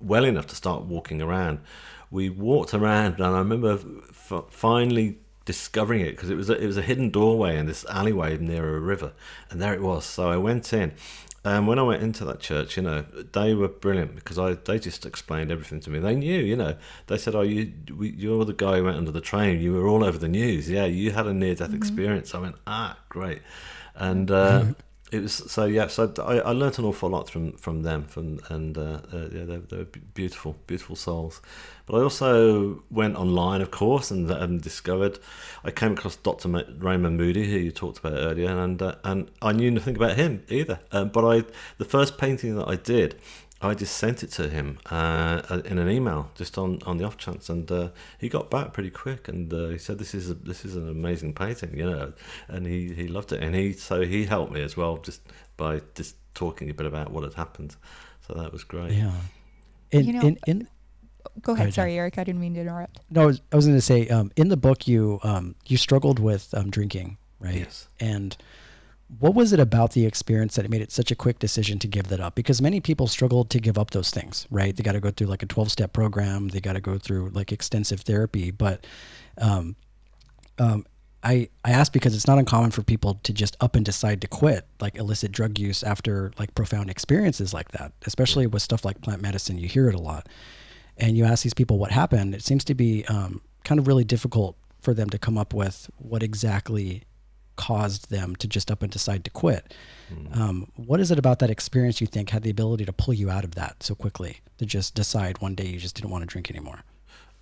well enough to start walking around, we walked around, and I remember finally discovering it, because it was a hidden doorway in this alleyway near a river, and there it was. So I went in, and when I went into that church, they were brilliant, because they just explained everything to me. They knew, they said, "Oh, you're the guy who went under the train. You were all over the news. Yeah, you had a near-death experience." I went, great, and it was so. Yeah, so I learnt an awful lot from them, they're beautiful, beautiful souls. But I also went online, of course, and discovered. I came across Dr. Raymond Moody, who you talked about earlier, and I knew nothing about him either. But the first painting that I did, I just sent it to him in an email, just on the off chance, and he got back pretty quick, and he said, "This is an amazing painting," and he loved it, and he helped me as well, just by just talking a bit about what had happened. So that was great. Yeah. Go ahead. Sorry, Eric. I didn't mean to interrupt. No, I was going to say, in the book, you struggled with drinking, right? Yes. And what was it about the experience that it made it such a quick decision to give that up? Because many people struggle to give up those things, right? They got to go through like a 12-step program. They got to go through like extensive therapy. But I ask because it's not uncommon for people to just up and decide to quit like illicit drug use after like profound experiences like that, especially with stuff like plant medicine. You hear it a lot. And you ask these people what happened, it seems to be kind of really difficult for them to come up with what exactly caused them to just up and decide to quit. What is it about that experience you think had the ability to pull you out of that so quickly, to just decide one day you just didn't want to drink anymore?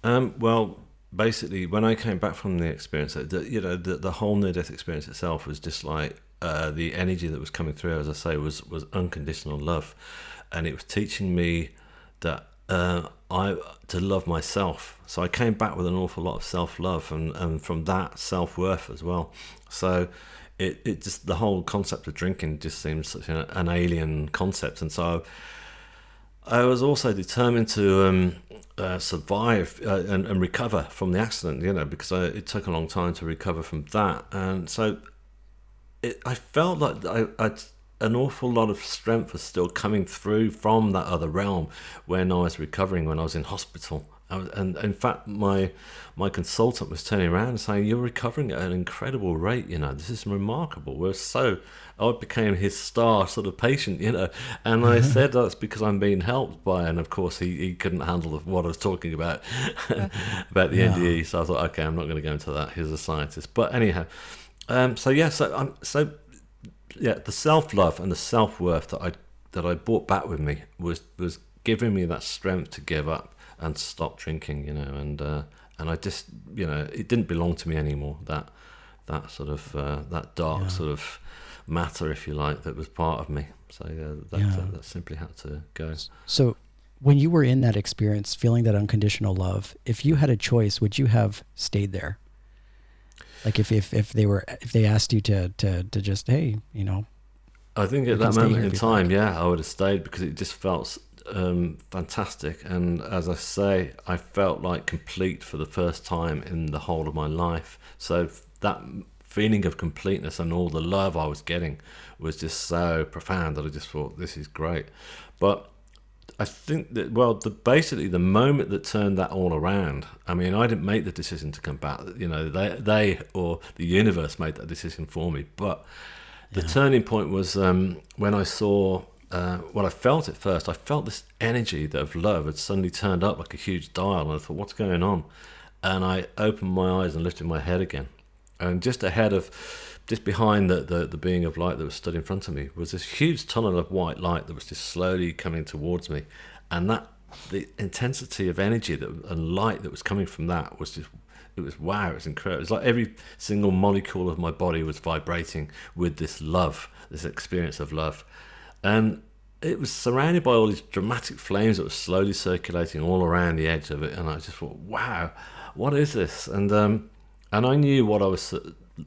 Well, basically, when I came back from the experience, the whole near-death experience itself was just like the energy that was coming through, as I say, was unconditional love. And it was teaching me that to love myself. So I came back with an awful lot of self-love, and from that, self-worth as well. So it just, the whole concept of drinking just seems such an alien concept. And so I was also determined to survive and recover from the accident, because it took a long time to recover from that. And so I felt like I'd an awful lot of strength was still coming through from that other realm when I was recovering, when I was in hospital. And in fact, my consultant was turning around and saying, "You're recovering at an incredible rate, this is remarkable." I became his star sort of patient, and I said, "That's because I'm being helped by," and of course he couldn't handle what I was talking about, about the NDE, so I thought, okay, I'm not going to go into that, he's a scientist. But anyhow, the self-love and the self-worth that I brought back with me was giving me that strength to give up and stop drinking, and I just, it didn't belong to me anymore, that sort of that dark sort of matter, if you like, that was part of me. So that simply had to go. So when you were in that experience, feeling that unconditional love, if you had a choice, would you have stayed there? Like if they asked you to just, hey, I think at that moment in time, I would have stayed, because it just felt fantastic. And as I say, I felt like complete for the first time in the whole of my life. So that feeling of completeness and all the love I was getting was just so profound that I just thought, this is great. But I think that, basically the moment that turned that all around, I mean, I didn't make the decision to come back, they or the universe made that decision for me. But the turning point was when I saw what I felt at first. I felt this energy of love had suddenly turned up like a huge dial, and I thought, what's going on? And I opened my eyes and lifted my head again. And just behind the being of light that was stood in front of me was this huge tunnel of white light that was just slowly coming towards me. And the intensity of energy and light that was coming from that was just, it was wow, it was incredible. It was like every single molecule of my body was vibrating with this love, this experience of love. And it was surrounded by all these dramatic flames that were slowly circulating all around the edge of it. And I just thought, wow, what is this? And I knew what I was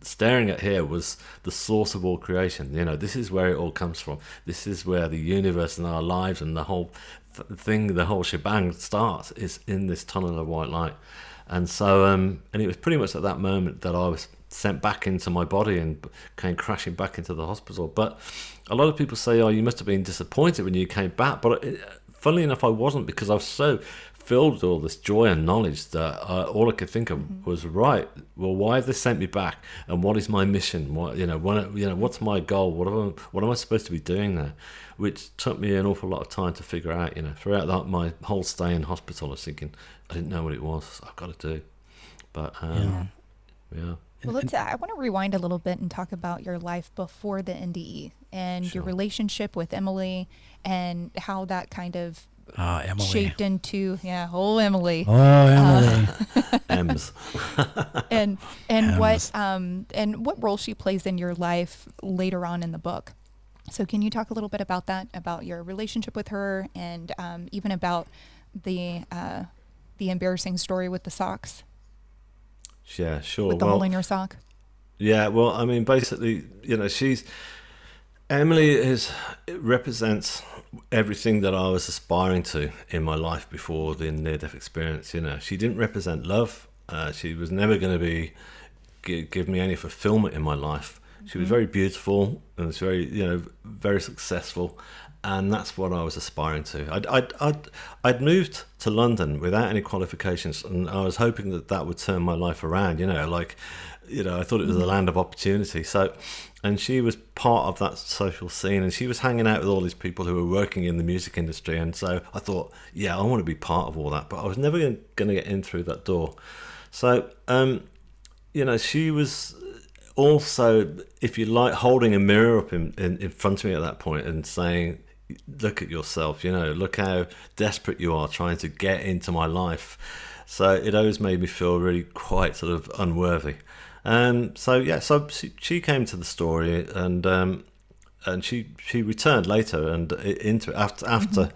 staring at here was the source of all creation. This is where it all comes from. This is where the universe and our lives and the whole thing, the whole shebang starts, is in this tunnel of white light. And so, and it was pretty much at that moment that I was sent back into my body and came crashing back into the hospital. But a lot of people say, "Oh, you must have been disappointed when you came back." But funnily enough, I wasn't, because I was so filled with all this joy and knowledge that all I could think of was, right, well, why have they sent me back, and what is my mission? What's my goal? What am I supposed to be doing there? Which took me an awful lot of time to figure out. Throughout my whole stay in hospital, I was thinking, I didn't know what it was I've got to do. But yeah. Well, I want to rewind a little bit and talk about your life before the NDE and your relationship with Emily, and how that kind of Emily. shaped into Emily. Ems. and Ems. what role she plays in your life later on in the book. So can you talk a little bit about that, about your relationship with her, and even about the embarrassing story with the socks? Yeah, sure. With the hole in your sock? Yeah, well, I mean, basically, Emily represents everything that I was aspiring to in my life before the near-death experience. She didn't represent love. She was never going to give me any fulfillment in my life. She was very beautiful and was very, very successful, and that's what I was aspiring to. I'd moved to London without any qualifications, and I was hoping that would turn my life around. I thought it was a land of opportunity. So, and she was part of that social scene, and she was hanging out with all these people who were working in the music industry. And so I thought, I want to be part of all that, but I was never going to get in through that door. So, she was also, if you like, holding a mirror up in front of me at that point and saying, look at yourself, look how desperate you are trying to get into my life. So it always made me feel really quite sort of unworthy. So she came to the story, and she returned later and after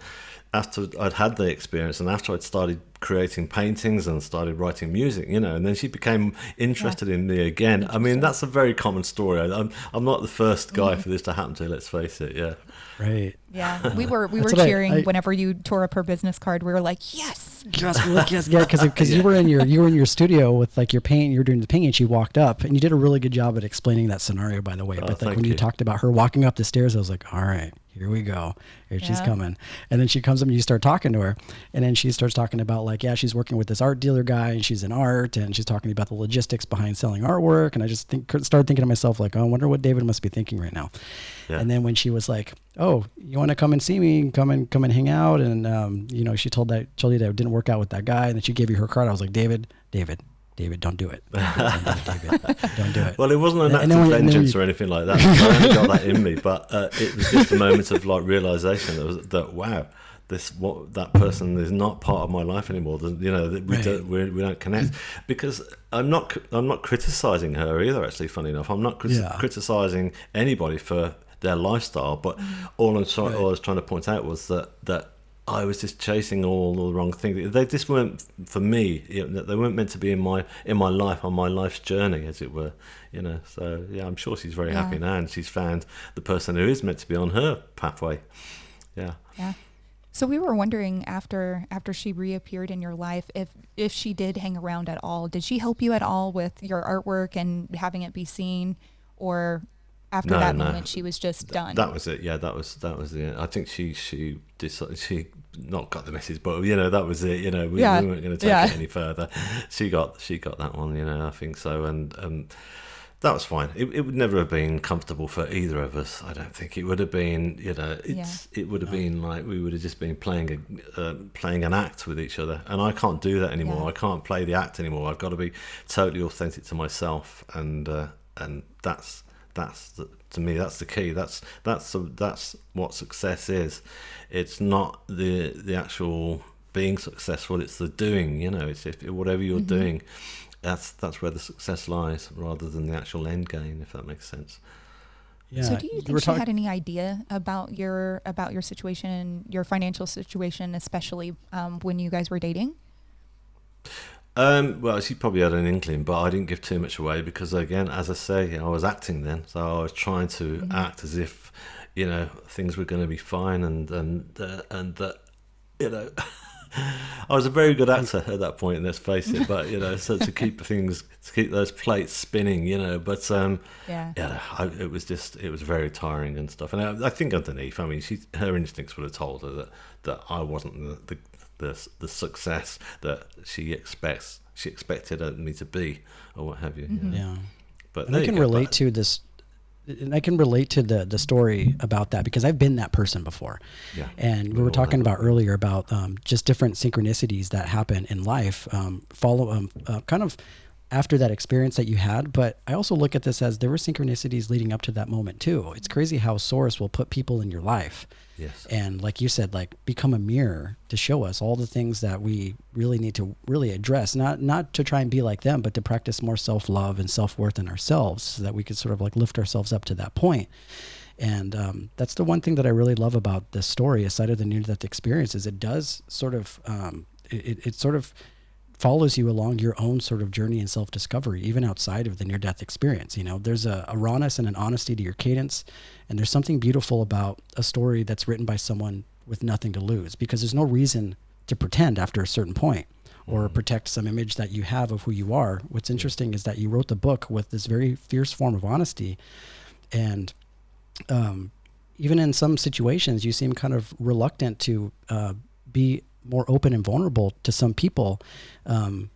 I'd had the experience, and after I'd started creating paintings and started writing music, and then she became interested in me again. I mean, that's a very common story. I'm not the first guy for this to happen to, let's face it. Yeah. Right. Yeah. We were cheering whenever you tore up her business card. We were like, yes. Yes, yeah, because you were in your studio with like your paint. You were doing the painting, and she walked up, and you did a really good job at explaining that scenario, by the way. But like when you talked about her walking up the stairs, I was like, all right, here we go. Here she's coming. And then she comes up and you start talking to her, and then she starts talking about like, she's working with this art dealer guy, and she's in art, and she's talking about the logistics behind selling artwork. And I just started thinking to myself, like, oh, I wonder what David must be thinking right now. Yeah. And then when she was like, oh, you want to come and see me, come and hang out. And, she told you that it didn't work out with that guy. And then she gave you her card. I was like, David, don't do it. Don't do it. Well, it wasn't an act of vengeance or anything like that. I only got that in me, but it was just a moment of like realization that wow, that person is not part of my life anymore. We don't connect, because I'm not criticizing her either. Actually, funny enough, I'm not criticizing anybody for their lifestyle, but all I was trying to point out was that I was just chasing all the wrong things. They just weren't for me. They weren't meant to be in my life, on my life's journey, as it were. So I'm sure she's very happy now, and she's found the person who is meant to be on her pathway. Yeah. Yeah. So we were wondering after she reappeared in your life, if she did hang around at all. Did she help you at all with your artwork and having it be seen, or after that moment she was just done? That was it. Yeah, that was the. I think she not got the message, but that was it. We weren't going to take it any further. She got that one. I think so, and that was fine. It would never have been comfortable for either of us. I don't think it would have been. It would have been like we would have just been playing an act with each other, and I can't do that anymore. I can't play the act anymore. I've got to be totally authentic to myself, and that's to me, that's the key. That's what success is. It's not the actual being successful. It's the doing. It's whatever you're doing. That's where the success lies, rather than the actual end game, if that makes sense. Yeah. So do you think she had any idea about your situation, your financial situation, especially when you guys were dating? Well, she probably had an inkling, but I didn't give too much away because, again, as I say, I was acting then, so I was trying to act as if, things were going to be fine, and that, I was a very good actor at that point, let's face it. But so to keep those plates spinning, But it was very tiring and stuff. And I think underneath, I mean, her instincts would have told her that I wasn't the success that she expected me to be, or what have you. Mm-hmm. Yeah. But I can relate to this. And I can relate to the story about that because I've been that person before. Yeah. And we were talking about earlier about just different synchronicities that happen in life, kind of after that experience that you had. But I also look at this as there were synchronicities leading up to that moment too. It's crazy how Source will put people in your life. Yes. And like you said, like become a mirror to show us all the things that we really need to really address, not to try and be like them, but to practice more self-love and self-worth in ourselves so that we could sort of like lift ourselves up to that point. And that's the one thing that I really love about this story, aside of the near-death experience, is it does sort of, it sort of follows you along your own sort of journey and self-discovery, even outside of the near-death experience. There's a rawness and an honesty to your cadence, and there's something beautiful about a story that's written by someone with nothing to lose, because there's no reason to pretend after a certain point or protect some image that you have of who you are. What's interesting is that you wrote the book with this very fierce form of honesty, and even in some situations, you seem kind of reluctant to be more open and vulnerable to some people in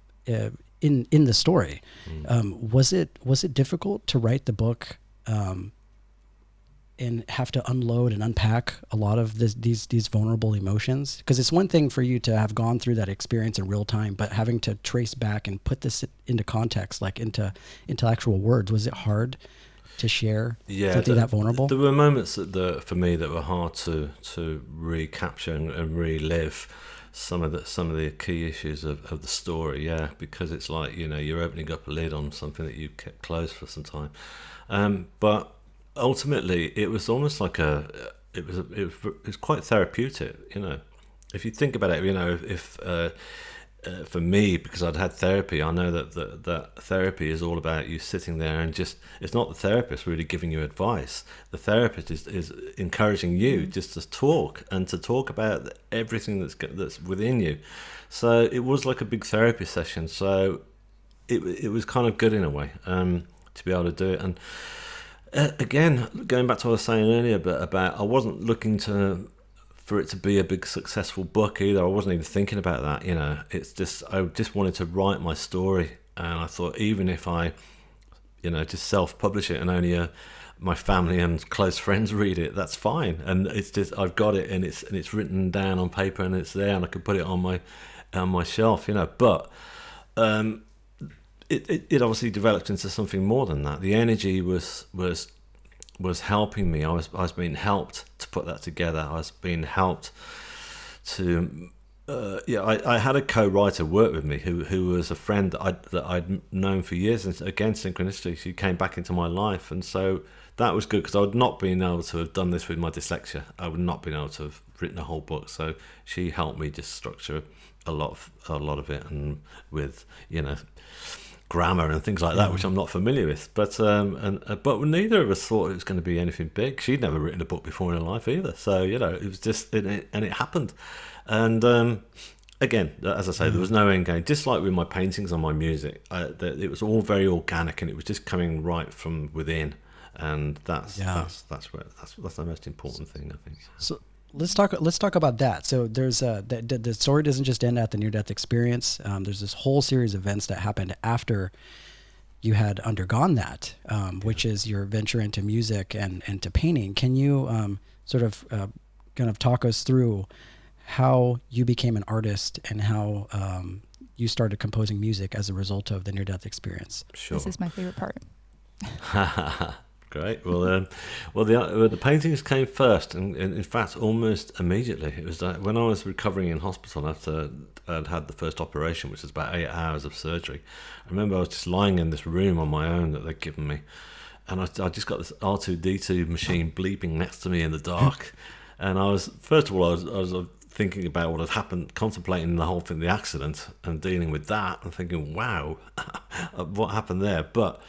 the story. Was it difficult to write the book and have to unload and unpack a lot of these vulnerable emotions? Because it's one thing for you to have gone through that experience in real time, but having to trace back and put this into context, like into actual words, was it hard to share something that vulnerable? There were moments for me that were hard to recapture and relive some of the key issues of the story, because it's like you're opening up a lid on something that you kept closed for some time, but ultimately it was almost like it was quite therapeutic. If you think about it, if for me, because I'd had therapy, I know that therapy is all about you sitting there and just, it's not the therapist really giving you advice. The therapist is encouraging you just to talk and to talk about everything that's within you. So it was like a big therapy session. So it was kind of good in a way to be able to do it. And again, going back to what I was saying earlier about I wasn't looking for it to be a big successful book either. I wasn't even thinking about that. It's just, I just wanted to write my story, and I thought even if I just self-publish it and only my family and close friends read it, that's fine. And it's just, I've got it, and it's written down on paper, and it's there, and I could put it on my shelf. But it obviously developed into something more than that. The energy was helping me. I was being helped to put that together. I was being helped to I had a co-writer work with me who was a friend that I'd known for years, and again, synchronicity, she came back into my life, and so that was good, because I would not been able to have done this with my dyslexia. I would not been able to have written a whole book. So she helped me just structure a lot of it, and with grammar and things like that, which I'm not familiar with. But but neither of us thought it was going to be anything big. She'd never written a book before in her life either. So it was just, and it happened. And again, as I say, there was no end game. Just like with my paintings and my music, it was all very organic, and it was just coming right from within. And that's the most important thing, I think. So let's talk about that. So there's the story doesn't just end at the near-death experience. There's this whole series of events that happened after you had undergone that, which is your venture into music and to painting. Can you kind of talk us through how you became an artist and how you started composing music as a result of the near-death experience? Sure. This is my favorite part. Great. Well, the paintings came first, and in fact, almost immediately. It was when I was recovering in hospital after I'd had the first operation, which was about 8 hours of surgery. I remember I was just lying in this room on my own that they'd given me, and I just got this R2-D2 machine bleeping next to me in the dark. And I was thinking about what had happened, contemplating the whole thing, the accident, and dealing with that, and thinking, wow, what happened there? But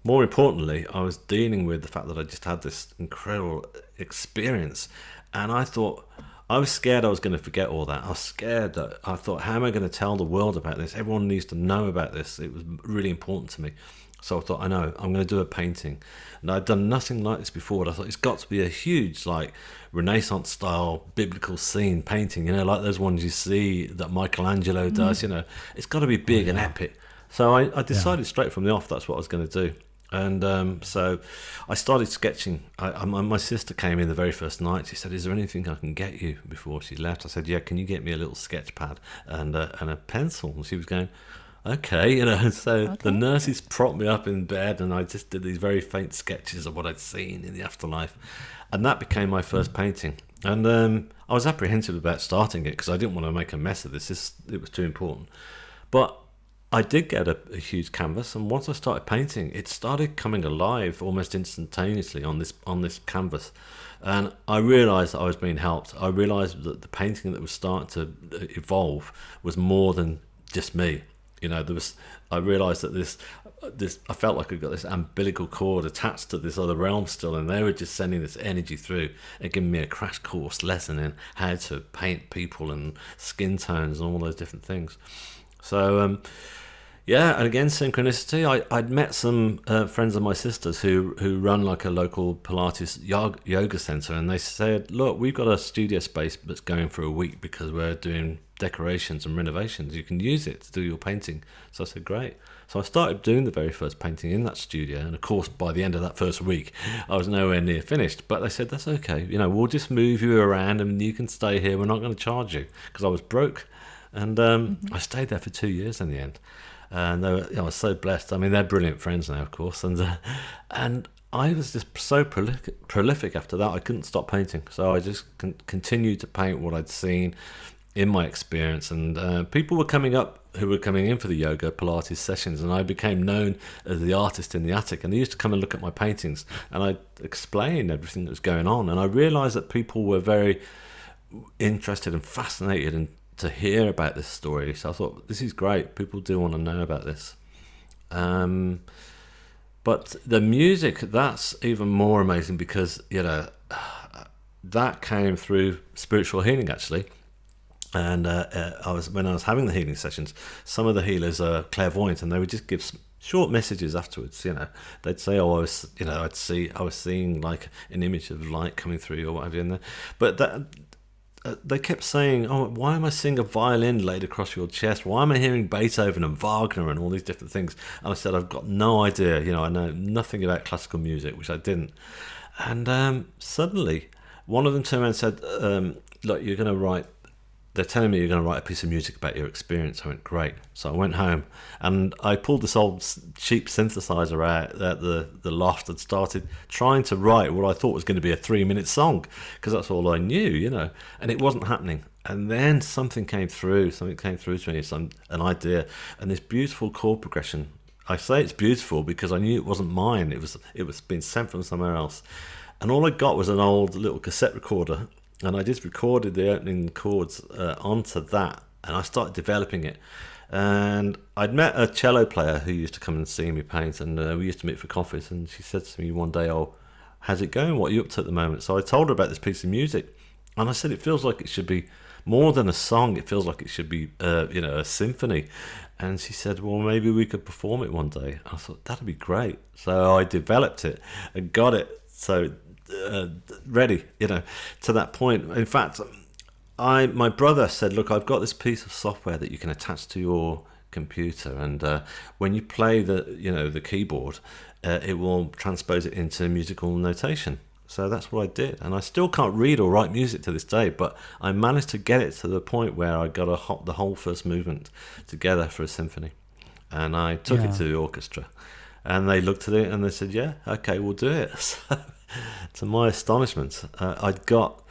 more importantly, I was dealing with the fact that I just had this incredible experience, and I thought, I was scared I was going to forget all that. I was scared that I thought, how am I going to tell the world about this? Everyone needs to know about this. It was really important to me. So I thought, I know, I'm going to do a painting. And I'd done nothing like this before. And I thought, it's got to be a huge, like, Renaissance style biblical scene painting, like those ones you see that Michelangelo does, it's got to be big and epic. So I decided straight from the off that's what I was going to do. And so I started sketching. My sister came in the very first night. She said, is there anything I can get you before she left? I said, yeah, can you get me a little sketch pad and a pencil? And she was going, okay, so the nurses propped me up in bed and I just did these very faint sketches of what I'd seen in the afterlife. And that became my first painting. And I was apprehensive about starting it because I didn't want to make a mess of this. It was too important. But I did get a huge canvas, and once I started painting, it started coming alive almost instantaneously on this canvas. And I realised that I was being helped. I realised that the painting that was starting to evolve was more than just me. I realised that this I felt like I got this umbilical cord attached to this other realm still, and they were just sending this energy through and giving me a crash course lesson in how to paint people and skin tones and all those different things. So yeah, and again, synchronicity. I'd met some friends of my sister's who run like a local Pilates yoga center, and they said, look, we've got a studio space that's going for a week because we're doing decorations and renovations. You can use it to do your painting. So I said, great. So I started doing the very first painting in that studio, and of course by the end of that first week I was nowhere near finished, but they said, that's okay, we'll just move you around and you can stay here, we're not going to charge you, because I was broke. And I stayed there for 2 years in the end. And I was so blessed. I mean, they're brilliant friends now, of course. And I was just so prolific after that. I couldn't stop painting. So I just continued to paint what I'd seen in my experience. And people were coming up who were coming in for the yoga Pilates sessions. And I became known as the artist in the attic. And they used to come and look at my paintings. And I'd explain everything that was going on. And I realised that people were very interested and fascinated and to hear about this story. So I thought, this is great, people do want to know about this. But the music, that's even more amazing because that came through spiritual healing actually. And when I was having the healing sessions, some of the healers are clairvoyant, and they would just give short messages afterwards. They'd say, "Oh, I was seeing like an image of light coming through or whatever." In there, but that. They kept saying, oh, why am I seeing a violin laid across your chest? Why am I hearing Beethoven and Wagner and all these different things? And I said, I've got no idea. I know nothing about classical music, which I didn't. And suddenly, one of them turned around and said, look, they're telling me you're going to write a piece of music about your experience. I went, great. So I went home and I pulled this old cheap synthesizer out at the loft and started trying to write what I thought was going to be a 3-minute song, because that's all I knew, and it wasn't happening. And then something came through to me, an idea, and this beautiful chord progression. I say it's beautiful because I knew it wasn't mine. It was being sent from somewhere else. And all I got was an old little cassette recorder. And I just recorded the opening chords onto that, and I started developing it. And I'd met a cello player who used to come and see me paint, and we used to meet for coffees. And she said to me one day, "Oh, how's it going? What are you up to at the moment?" So I told her about this piece of music, and I said it feels like it should be more than a song. It feels like it should be, a symphony. And she said, "Well, maybe we could perform it one day." I thought that'd be great. So I developed it and got it. So. Ready, to that point. In fact, my brother said, look, I've got this piece of software that you can attach to your computer, and when you play the keyboard, it will transpose it into musical notation. So that's what I did, and I still can't read or write music to this day, but I managed to get it to the point where I got the whole first movement together for a symphony, and I took it to the orchestra, and they looked at it and they said, yeah, okay, we'll do it. So to my astonishment, I'd got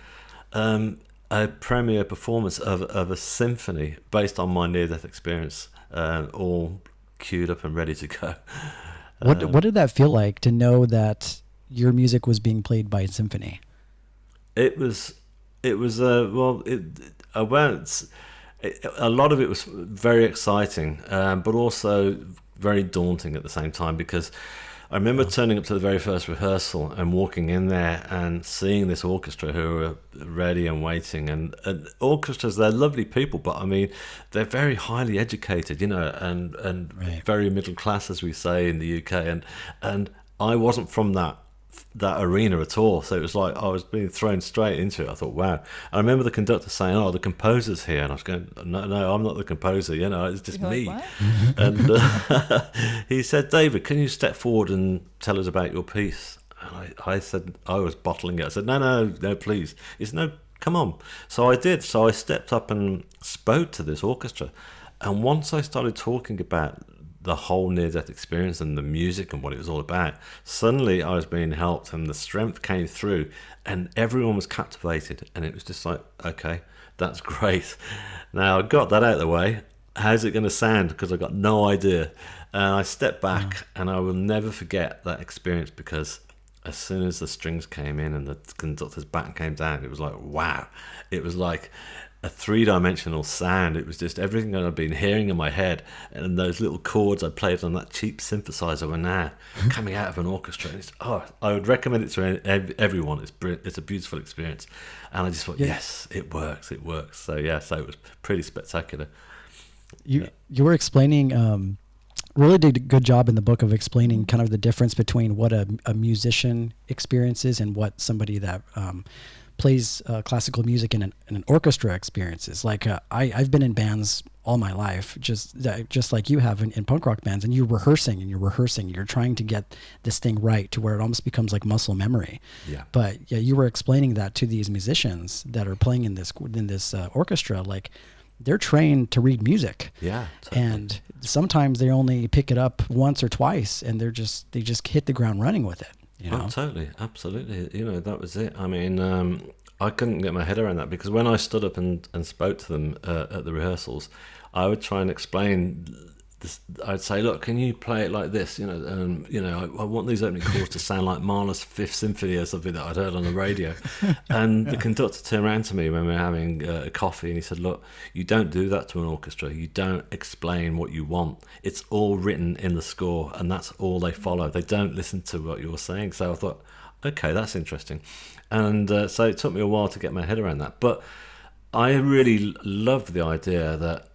a premiere performance of a symphony based on my near-death experience, all queued up and ready to go. What did that feel like to know that your music was being played by a symphony? A lot of it was very exciting, but also very daunting at the same time, because I remember turning up to the very first rehearsal and walking in there and seeing this orchestra who were ready and waiting. And orchestras, they're lovely people, but I mean, they're very highly educated, you know, and very middle class, as we say in the UK. And I wasn't from that arena at all, so it was like I was being thrown straight into it. I thought, wow. I remember the conductor saying, "Oh, the composer's here," and I was going, no, I'm not the composer, you know, it's just me. Like, And he said, "David, can you step forward and tell us about your piece?" And I said, I was bottling it. I said, no, please. He said, "No, come on." So I did. So I stepped up and spoke to this orchestra, and once I started talking about the whole near-death experience and the music and what it was all about, suddenly I was being helped and the strength came through and everyone was captivated, and it was just like, okay, that's great. Now I got that out of the way. How's it going to sound? Because I got no idea. And I stepped back, and I will never forget that experience, because as soon as the strings came in and the conductor's baton came down, it was like, wow. It was like a three-dimensional sound. It was just everything that I'd been hearing in my head, and those little chords I played on that cheap synthesizer were now coming out of an orchestra. And I would recommend it to everyone. It's a beautiful experience, and I just thought, yes, it works. So it was pretty spectacular. You were explaining, really did a good job in the book of explaining kind of the difference between what a musician experiences and what somebody that plays classical music in an orchestra experiences. Like I've been in bands all my life, just like you have in punk rock bands, and you're rehearsing, you're trying to get this thing right to where it almost becomes like muscle memory. Yeah. But you were explaining that to these musicians that are playing in this orchestra, like they're trained to read music. Yeah. Totally. And sometimes they only pick it up once or twice, and they just hit the ground running with it. You know? Oh, totally, absolutely. You know, that was it. I mean, I couldn't get my head around that, because when I stood up and spoke to them at the rehearsals, I would try and explain this. I'd say, "Look, can you play it like this? You know, I want these opening chords to sound like Mahler's Fifth Symphony or something that I'd heard on the radio." And the conductor turned around to me when we were having a coffee, and he said, "Look, you don't do that to an orchestra. You don't explain what you want. It's all written in the score, and that's all they follow. They don't listen to what you're saying." So I thought, okay, that's interesting. And so it took me a while to get my head around that. But I really loved the idea that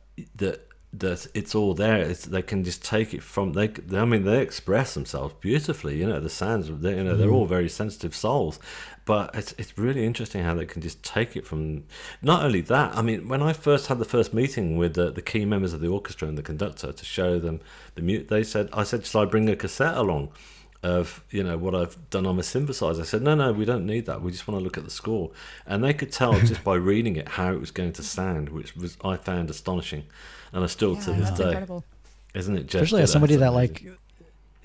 it's all there. They can just take it from. They express themselves beautifully. You know, the sounds. They're all very sensitive souls. But it's really interesting how they can just take it from. Not only that, I mean, when I first had the first meeting with the key members of the orchestra and the conductor to show them the mute, I said, "Shall I bring a cassette along of, you know, what I've done on my synthesizer?" I said, no, we don't need that. We just want to look at the score. And they could tell just by reading it how it was going to sound, which was, I found, astonishing. And I still to this day, incredible. Isn't it? Just especially as somebody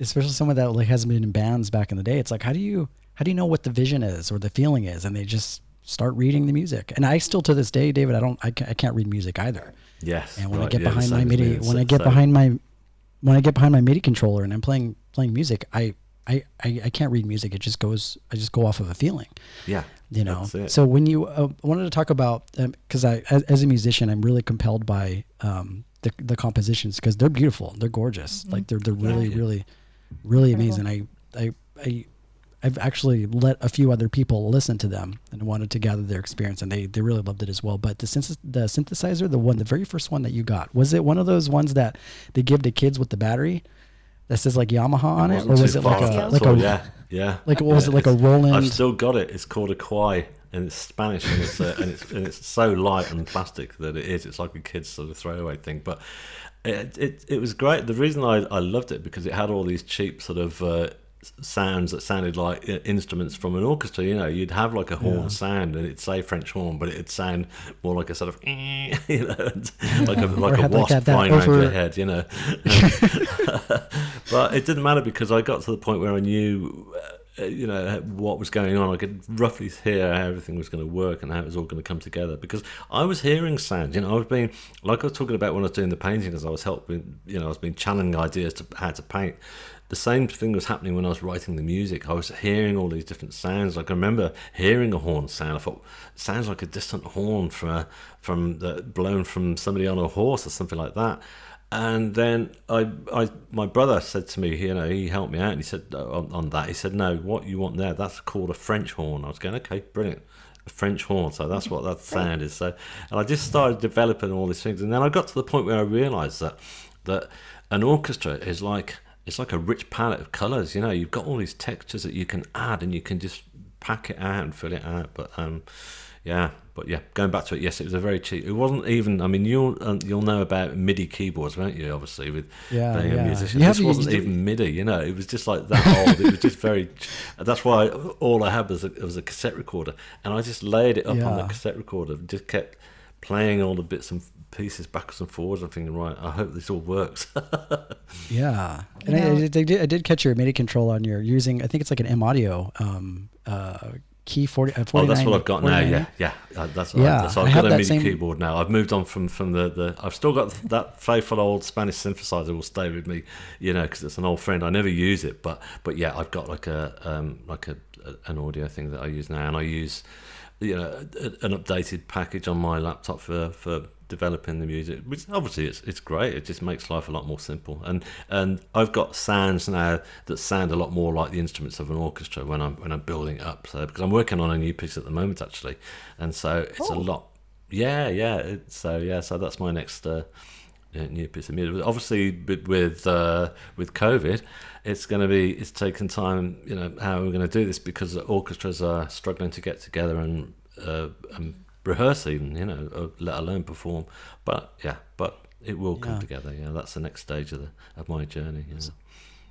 especially someone that like hasn't been in bands back in the day. It's like, how do you know what the vision is or the feeling is? And they just start reading the music. And I still, to this day, David, I can't read music either. Yes. And when I get behind my MIDI, when I get behind my MIDI controller and I'm playing music, I can't read music. I just go off of a feeling. Yeah. You know. So when you wanted to talk about, because as a musician, I'm really compelled by the compositions, because they're beautiful, they're gorgeous. Mm-hmm. Like they're really amazing. I've actually let a few other people listen to them and wanted to gather their experience, and they really loved it as well. But the synthesizer, the very first one that you got, was it one of those ones that they give to kids with the battery that says like Yamaha on it, or was it like a Roland? I've still got it. It's called a Kwai, and it's Spanish, and it's so light and plastic that it's like a kid's sort of throwaway thing. But it was great. The reason I loved it, because it had all these cheap sort of sounds that sounded like instruments from an orchestra. You know, you'd have like a horn sound, and it'd say French horn, but it'd sound more like a sort of, you know, like a wasp flying around your head, you know. But it didn't matter, because I got to the point where I knew, you know, what was going on. I could roughly hear how everything was going to work and how it was all going to come together, because I was hearing sounds. You know, I was talking about when I was doing the painting, as I was helping, you know, I was being channeling ideas to how to paint. The same thing was happening when I was writing the music. I was hearing all these different sounds. Like I remember hearing a horn sound. I thought, it sounds like a distant horn blown from somebody on a horse or something like that. And then my brother said to me, he helped me out, and he said on that, he said, no, what you want there, that's called a French horn. I was going, okay, brilliant, a French horn. So that's what that sound is. So, and I just started developing all these things, and then I got to the point where I realised that an orchestra is like, it's like a rich palette of colours. You've got all these textures that you can add, and you can just pack it out and fill it out. But going back to it, yes, it was a very cheap. It wasn't even. I mean, you'll know about MIDI keyboards, won't you? Obviously, with being a musician, this wasn't even MIDI. It was just like that old. It was just very. That's why all I had was a cassette recorder, and I just laid it up on the cassette recorder and just kept playing all the bits and pieces backwards and forwards. I'm thinking, right, I hope this all works. Yeah, and I did catch your MIDI control on your using. I think it's like an M Audio. Key 49. Oh, that's what I've got now. Yeah. So I've got a MIDI keyboard now. I've moved on from the. I've still got that faithful old Spanish synthesizer will stay with me, because it's an old friend. I never use it, but yeah, I've got like an audio thing that I use now, and I use an updated package on my laptop for developing the music, which obviously it's great. It just makes life a lot more simple, and I've got sounds now that sound a lot more like the instruments of an orchestra when I'm building it up. So because I'm working on a new piece at the moment actually, and so it's a lot. So that's my next new piece of music. Obviously with COVID, it's taken time. How we're going to do this, because the orchestras are struggling to get together and rehearse even, let alone perform. But it will come together. That's the next stage of my journey.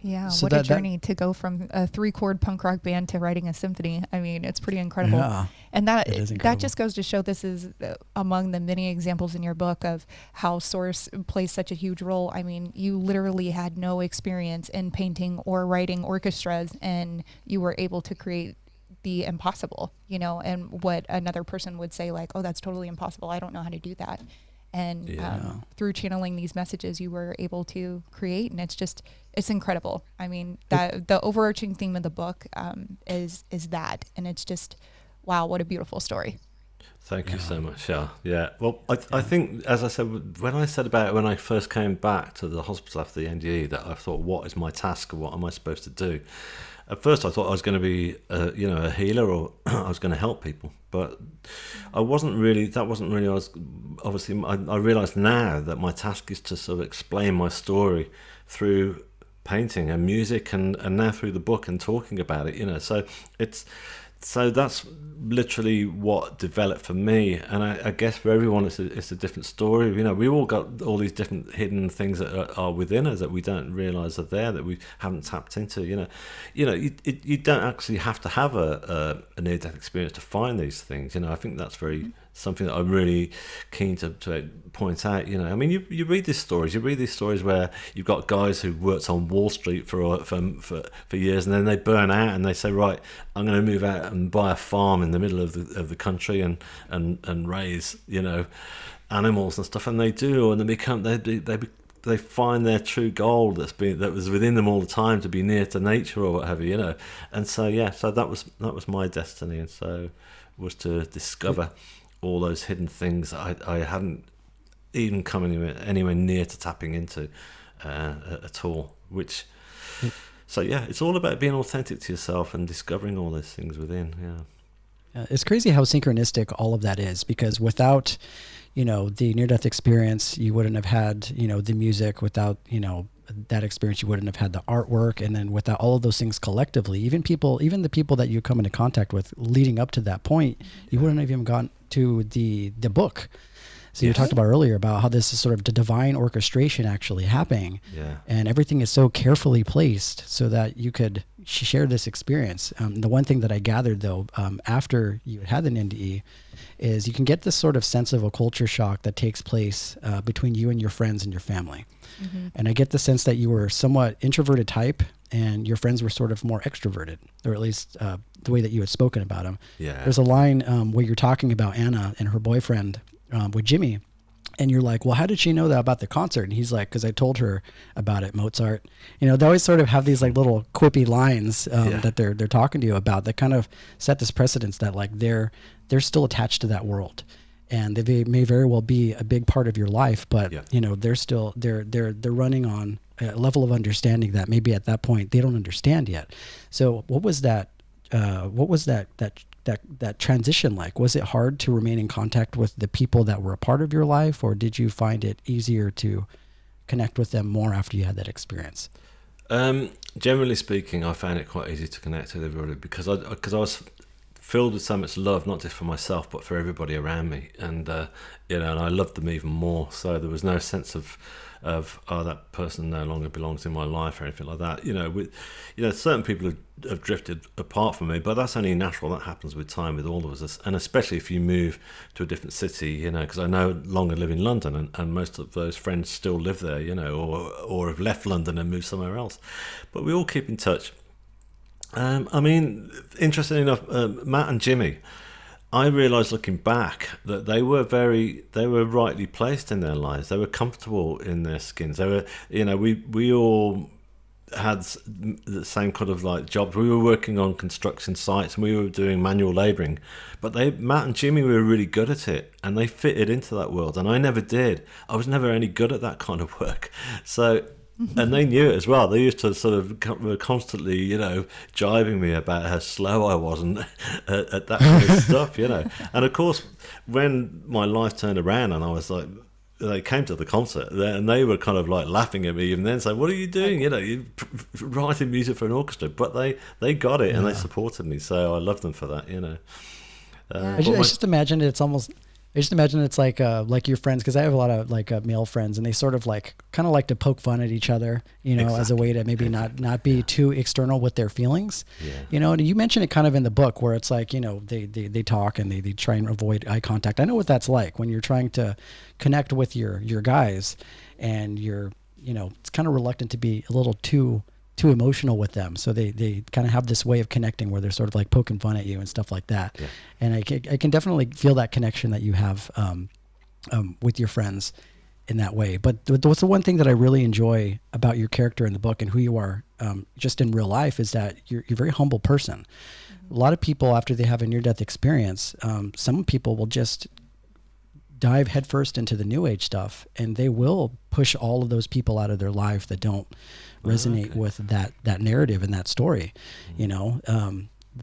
Yeah, so what a journey to go from a 3-chord punk rock band to writing a symphony. I mean, it's pretty incredible. Yeah, and that just goes to show this is among the many examples in your book of how source plays such a huge role. I mean, you literally had no experience in painting or writing orchestras, and you were able to create the impossible, and what another person would say like, oh, that's totally impossible. I don't know how to do that. And through channeling these messages, you were able to create, and it's incredible. I mean, that the overarching theme of the book is that, and it's just, wow, what a beautiful story. Thank you so much. Yeah. Well, I think, as I said, when I first came back to the hospital after the NDE, that I thought, what is my task? What am I supposed to do? At first, I thought I was going to be, a healer, or I was going to help people. But I wasn't really. That wasn't really. I realised now that my task is to sort of explain my story through painting and music, and now through the book and talking about it. So that's literally what developed for me, and I guess for everyone it's a different story. We've all got all these different hidden things that are within us that we don't realise are there, that we haven't tapped into. You don't actually have to have a near-death experience to find these things. I think that's something that I'm really keen to point out. I mean, you read these stories. You read these stories where you've got guys who worked on Wall Street for years, and then they burn out, and they say, right, I'm going to move out and buy a farm in the middle of the country and raise animals and stuff, and they do, and they find their true goal that was within them all the time, to be near to nature or whatever, and so that was my destiny, and so was to discover all those hidden things I hadn't even come anywhere near to tapping into at all. It's all about being authentic to yourself and discovering all those things within. Yeah, it's crazy how synchronistic all of that is, because without the near-death experience, you wouldn't have had the music. Without that experience, you wouldn't have had the artwork, and then without all of those things collectively, even the people that you come into contact with leading up to that point, you wouldn't have even gotten to the book. So you talked about earlier about how this is sort of the divine orchestration actually happening, and everything is so carefully placed so that you could share this experience. The one thing that I gathered though, after you had an NDE, is you can get this sort of sense of a culture shock that takes place between you and your friends and your family. Mm-hmm. And I get the sense that you were somewhat introverted type, and your friends were sort of more extroverted, or at least the way that you had spoken about them. Yeah. There's a line where you're talking about Anna and her boyfriend with Jimmy, and you're like, well, how did she know that about the concert? And he's like, because I told her about it, Mozart. They always sort of have these like little quippy lines that they're talking to you about that kind of set this precedence that like they're still attached to that world. and they may very well be a big part of your life, but Yeah. you know, they're running on a level of understanding that maybe at that point they don't understand yet. So what was that transition like? Was it hard to remain in contact with the people that were a part of your life, or did you find it easier to connect with them more after you had that experience? Generally speaking, I found it quite easy to connect with everybody because I was filled with so much love, not just for myself but for everybody around me, and and I loved them even more. So there was no sense of that person no longer belongs in my life or anything like that. Certain people have drifted apart from me, but that's only natural. That happens with time with all of us, and especially if you move to a different city. Because I no longer live in London, and most of those friends still live there. Or have left London and moved somewhere else. But we all keep in touch. Interestingly enough, Matt and Jimmy, I realised looking back that they were rightly placed in their lives. They were comfortable in their skins. They were, we all had the same kind of like jobs. We were working on construction sites and we were doing manual labouring, but Matt and Jimmy were really good at it and they fitted into that world, and I never did. I was never any good at that kind of work. So. And they knew it as well. They used to sort of constantly, jibing me about how slow I was and at that kind of stuff, And of course, when my life turned around and I was like, they came to the concert and they were kind of like laughing at me even then, saying, "What are you doing? You're writing music for an orchestra." But they got it and they supported me, so I love them for that, I just imagine it's like your friends, because I have a lot of male friends, and they sort of kind of like to poke fun at each other, exactly. As a way to maybe not be too external with their feelings. Yeah. And you mentioned it kind of in the book where it's like, they talk and they try and avoid eye contact. I know what that's like when you're trying to connect with your guys and you're, it's kind of reluctant to be a little too emotional with them, so they kind of have this way of connecting where they're sort of like poking fun at you and stuff like that. Yeah. And I can definitely feel that connection that you have with your friends in that way. But what's the one thing that I really enjoy about your character in the book and who you are just in real life is that you're a very humble person. Mm-hmm. A lot of people, after they have a near-death experience, some people will just dive headfirst into the new age stuff, and they will push all of those people out of their life that don't resonate with that narrative and that story.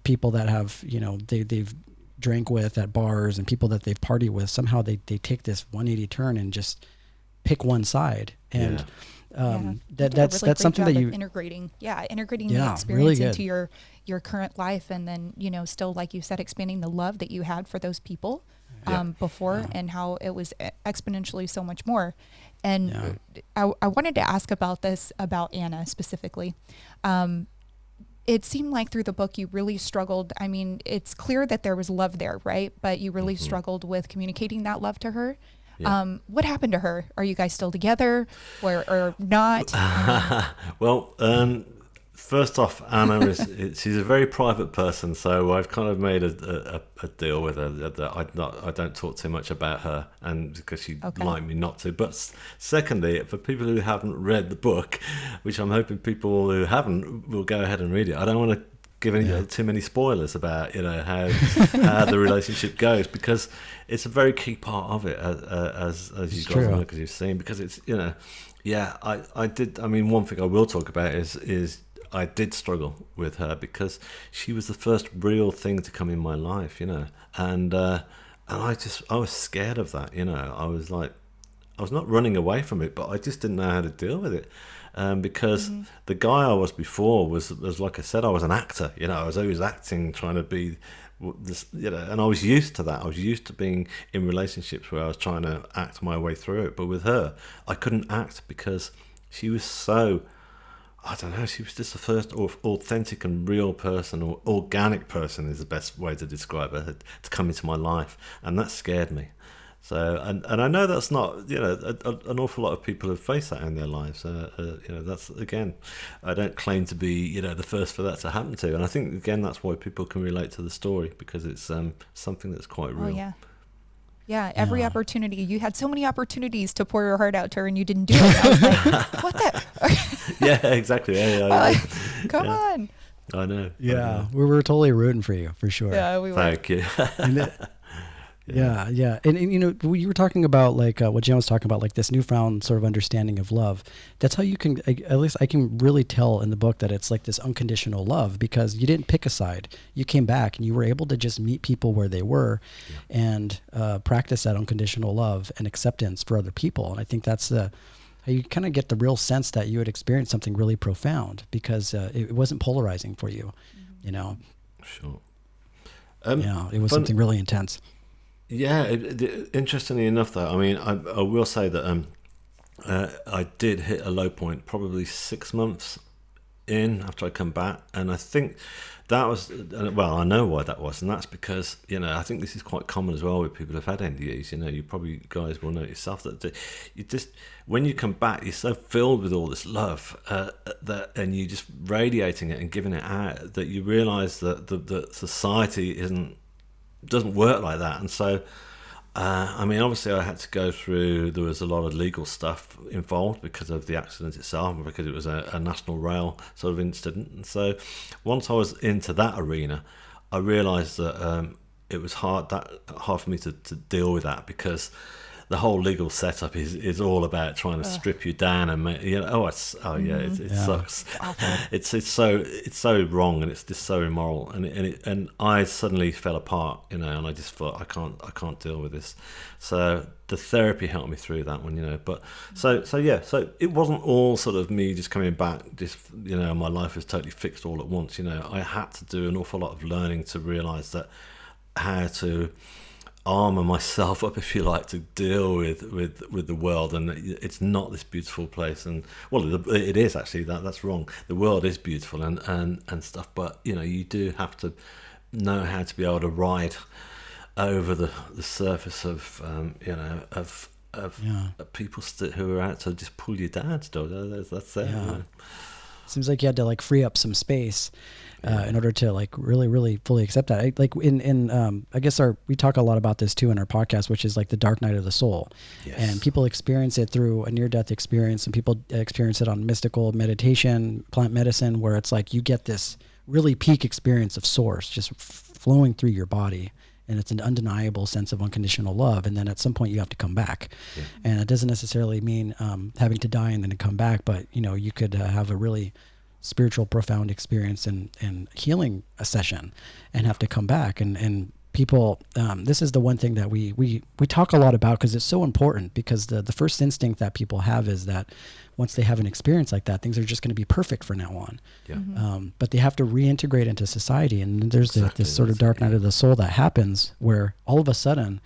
People that have they've drank with at bars and people that they've partied with, somehow they take this 180 turn and just pick one side, and that's something that you integrating the experience really into your current life, and then still, like you said, expanding the love that you had for those people before, and how it was exponentially so much more. And I wanted to ask about Anna specifically. It seemed like through the book you really struggled. I mean, it's clear that there was love there, right? But you really struggled with communicating that love to her. Yeah. What happened to her? Are you guys still together or not? Well, first off, Anna she's a very private person, so I've kind of made a deal with her that I don't talk too much about her, and because she'd like me not to. But secondly, for people who haven't read the book, which I'm hoping people who haven't will go ahead and read it, I don't want to give any too many spoilers about how the relationship goes, because it's a very key part of it, as you guys know, because you've seen, because it's I did. I mean, one thing I will talk about is I did struggle with her because she was the first real thing to come in my life, and I was scared of that, I was not running away from it, but I just didn't know how to deal with it, because the guy I was before was like I said, I was an actor, I was always acting, trying to be this, and I was used to that. I was used to being in relationships where I was trying to act my way through it, but with her, I couldn't act because she was so, I don't know, she was just the first authentic and real person, or organic person is the best way to describe her, to come into my life, and that scared me. So, and I know that's not, an awful lot of people have faced that in their lives. That's, again, I don't claim to be, the first for that to happen to, and I think, again, that's why people can relate to the story, because it's something that's quite real. Oh, yeah. Yeah, every opportunity. You had so many opportunities to pour your heart out to her, and you didn't do it. I was like, what the? Yeah, exactly. Come on. I know. Yeah, we were totally rooting for you, for sure. Yeah, we were. Thank you. Yeah. And you know, you were talking about like what Jen was talking about, like this newfound sort of understanding of love. That's how you can, at least I can really tell in the book that it's like this unconditional love, because you didn't pick a side. You came back and you were able to just meet people where they were and practice that unconditional love and acceptance for other people. And I think that's how you kind of get the real sense that you had experienced something really profound, because it wasn't polarizing for you, you know? Sure. It was something really intense. Yeah, interestingly enough, though, I mean, I will say that I did hit a low point probably 6 months in after I come back, and I think that was, well, I know why that was, and that's because, you know, I think this is quite common as well with people who've had NDEs. You know, you probably guys will know yourself that you just, when you come back, you're so filled with all this love that, and you just radiating it and giving it out, that you realise that the society doesn't work like that. And so I mean, obviously I had to go through, there was a lot of legal stuff involved because of the accident itself, and because it was a national rail sort of incident. And so once I was into that arena, I realised that it was hard for me to deal with that, because the whole legal setup is all about trying to strip you down and make, you know, it sucks. It's so wrong, and it's just so immoral, and I suddenly fell apart, you know, and I just thought I can't deal with this. So the therapy helped me through that one, you know. But so it wasn't all sort of me just coming back, just, you know, my life was totally fixed all at once, you know. I had to do an awful lot of learning to realise that how to armor myself up, if you like, to deal with the world, and it's not this beautiful place. And well, it is actually, that's wrong. The world is beautiful and stuff, but you know, you do have to know how to be able to ride over the surface of you know, of people who are out to just pull you down still. That's it. Yeah. Seems like you had to like free up some space in order to like really fully accept that. I guess we talk a lot about this too in our podcast, which is like the dark night of the soul. Yes. And people experience it through a near-death experience, and people experience it on mystical meditation, plant medicine, where it's like you get this really peak experience of source just flowing through your body. And it's an undeniable sense of unconditional love. And then at some point you have to come back. Yeah. And it doesn't necessarily mean having to die and then to come back, but you know, you could have a really spiritual, profound experience and healing a session and have to come back. And people, this is the one thing that we talk a lot about, because it's so important, because the first instinct that people have is that once they have an experience like that, things are just going to be perfect from now on. Yeah. But they have to reintegrate into society. And there's this sort of dark night of the soul that happens, where all of a sudden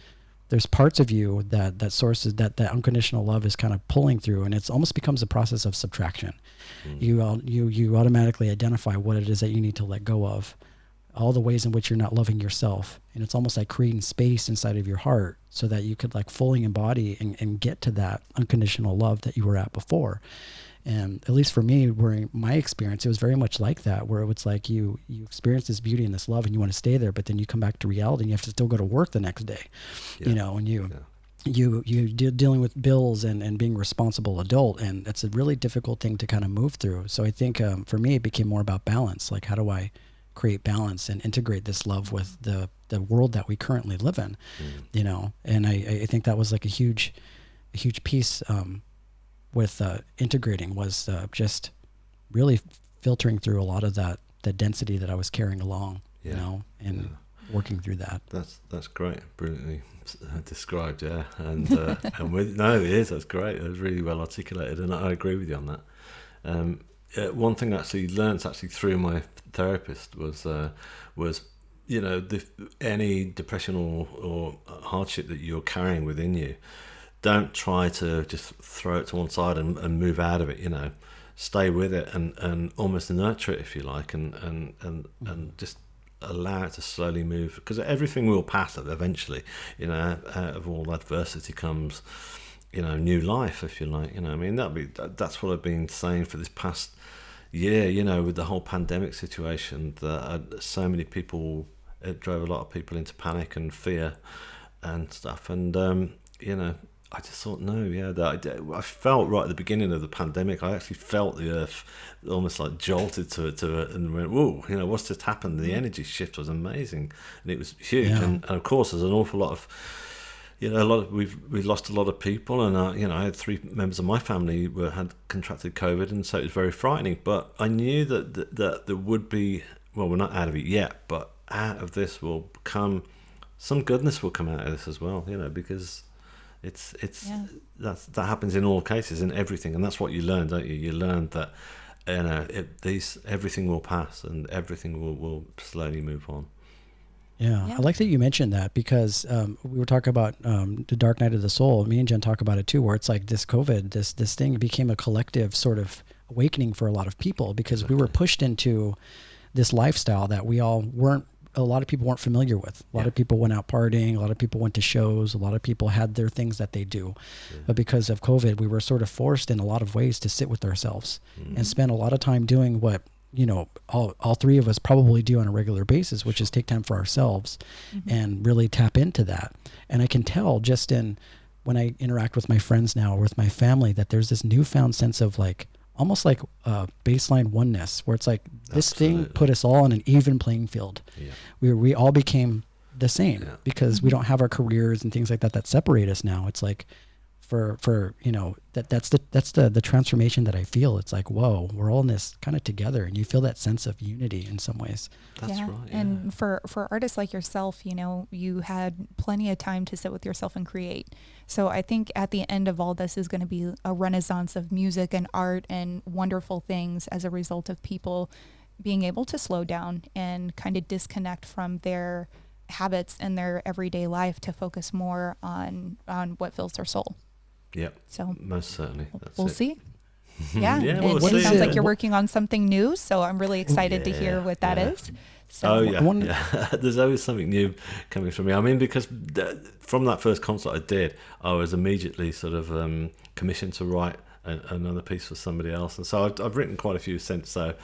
there's parts of you that sources that unconditional love is kind of pulling through, and it almost becomes a process of subtraction. You automatically identify what it is that you need to let go of, all the ways in which you're not loving yourself. And it's almost like creating space inside of your heart so that you could like fully embody and get to that unconditional love that you were at before. And at least for me, during my experience, it was very much like that, where it was like you experience this beauty and this love and you want to stay there, but then you come back to reality and you have to still go to work the next day, you know, and you're dealing with bills and being a responsible adult. And that's a really difficult thing to kind of move through. So I think for me, it became more about balance. Like, how do I create balance and integrate this love with the world that we currently live in, you know? And I think that was like a huge piece with integrating was just really filtering through a lot of the density that I was carrying along, you know, and working through that. That's great. Brilliantly described. Yeah. And it is, that's great. It was really well articulated, and I agree with you on that. One thing I actually learned through my therapist was you know, any depression or hardship that you're carrying within you, don't try to just throw it to one side and move out of it. You know, stay with it and almost nurture it, if you like, and just allow it to slowly move, because everything will pass eventually. You know, out of all adversity comes, you know, new life, if you like. You know, I mean, that's what I've been saying for this past year, you know, with the whole pandemic situation, that so many people, it drove a lot of people into panic and fear and stuff. And, you know, I just thought, no, yeah, I felt right at the beginning of the pandemic, I actually felt the earth almost like jolted to it, and went, whoa, what's just happened? The energy shift was amazing, and it was huge. Yeah. And of course, there's an awful lot of, we've lost a lot of people, and I had 3 members of my family had contracted COVID, and so it was very frightening. But I knew that there would be, well, we're not out of it yet, but out of this will come some goodness will come out of this as well, because that happens in all cases, in everything, and that's what you learn, don't you? You learn that everything will pass, and everything will slowly move on. Yeah, I like that you mentioned that, because we were talking about the dark night of the soul. Me and Jen talk about it too, where it's like this COVID, this thing became a collective sort of awakening for a lot of people, because we were pushed into this lifestyle that a lot of people weren't familiar with. A lot of people went out partying. A lot of people went to shows. A lot of people had their things that they do. Yeah. But because of COVID, we were sort of forced in a lot of ways to sit with ourselves and spend a lot of time doing what, all 3 of us probably do on a regular basis, which is take time for ourselves and really tap into that. And I can tell just when I interact with my friends now or with my family, that there's this newfound sense of almost like baseline oneness, where it's like this thing put us all on an even playing field. Yeah. We all became the same because we don't have our careers and things like that separate us now. It's like that's the transformation that I feel. It's like, whoa, we're all in this kind of together, and you feel that sense of unity in some ways. That's right. Yeah. And for artists like yourself, you had plenty of time to sit with yourself and create. So I think at the end of all this is going to be a renaissance of music and art and wonderful things as a result of people being able to slow down and kind of disconnect from their habits and their everyday life to focus more on what fills their soul. Yep. So most certainly. We'll see. Yeah. We'll it see. sounds like you're working on something new, so I'm really excited to hear what that is. So There's always something new coming from me. I mean, because from that first concert I did, I was immediately sort of commissioned to write another piece for somebody else, and so I've written quite a few since. So,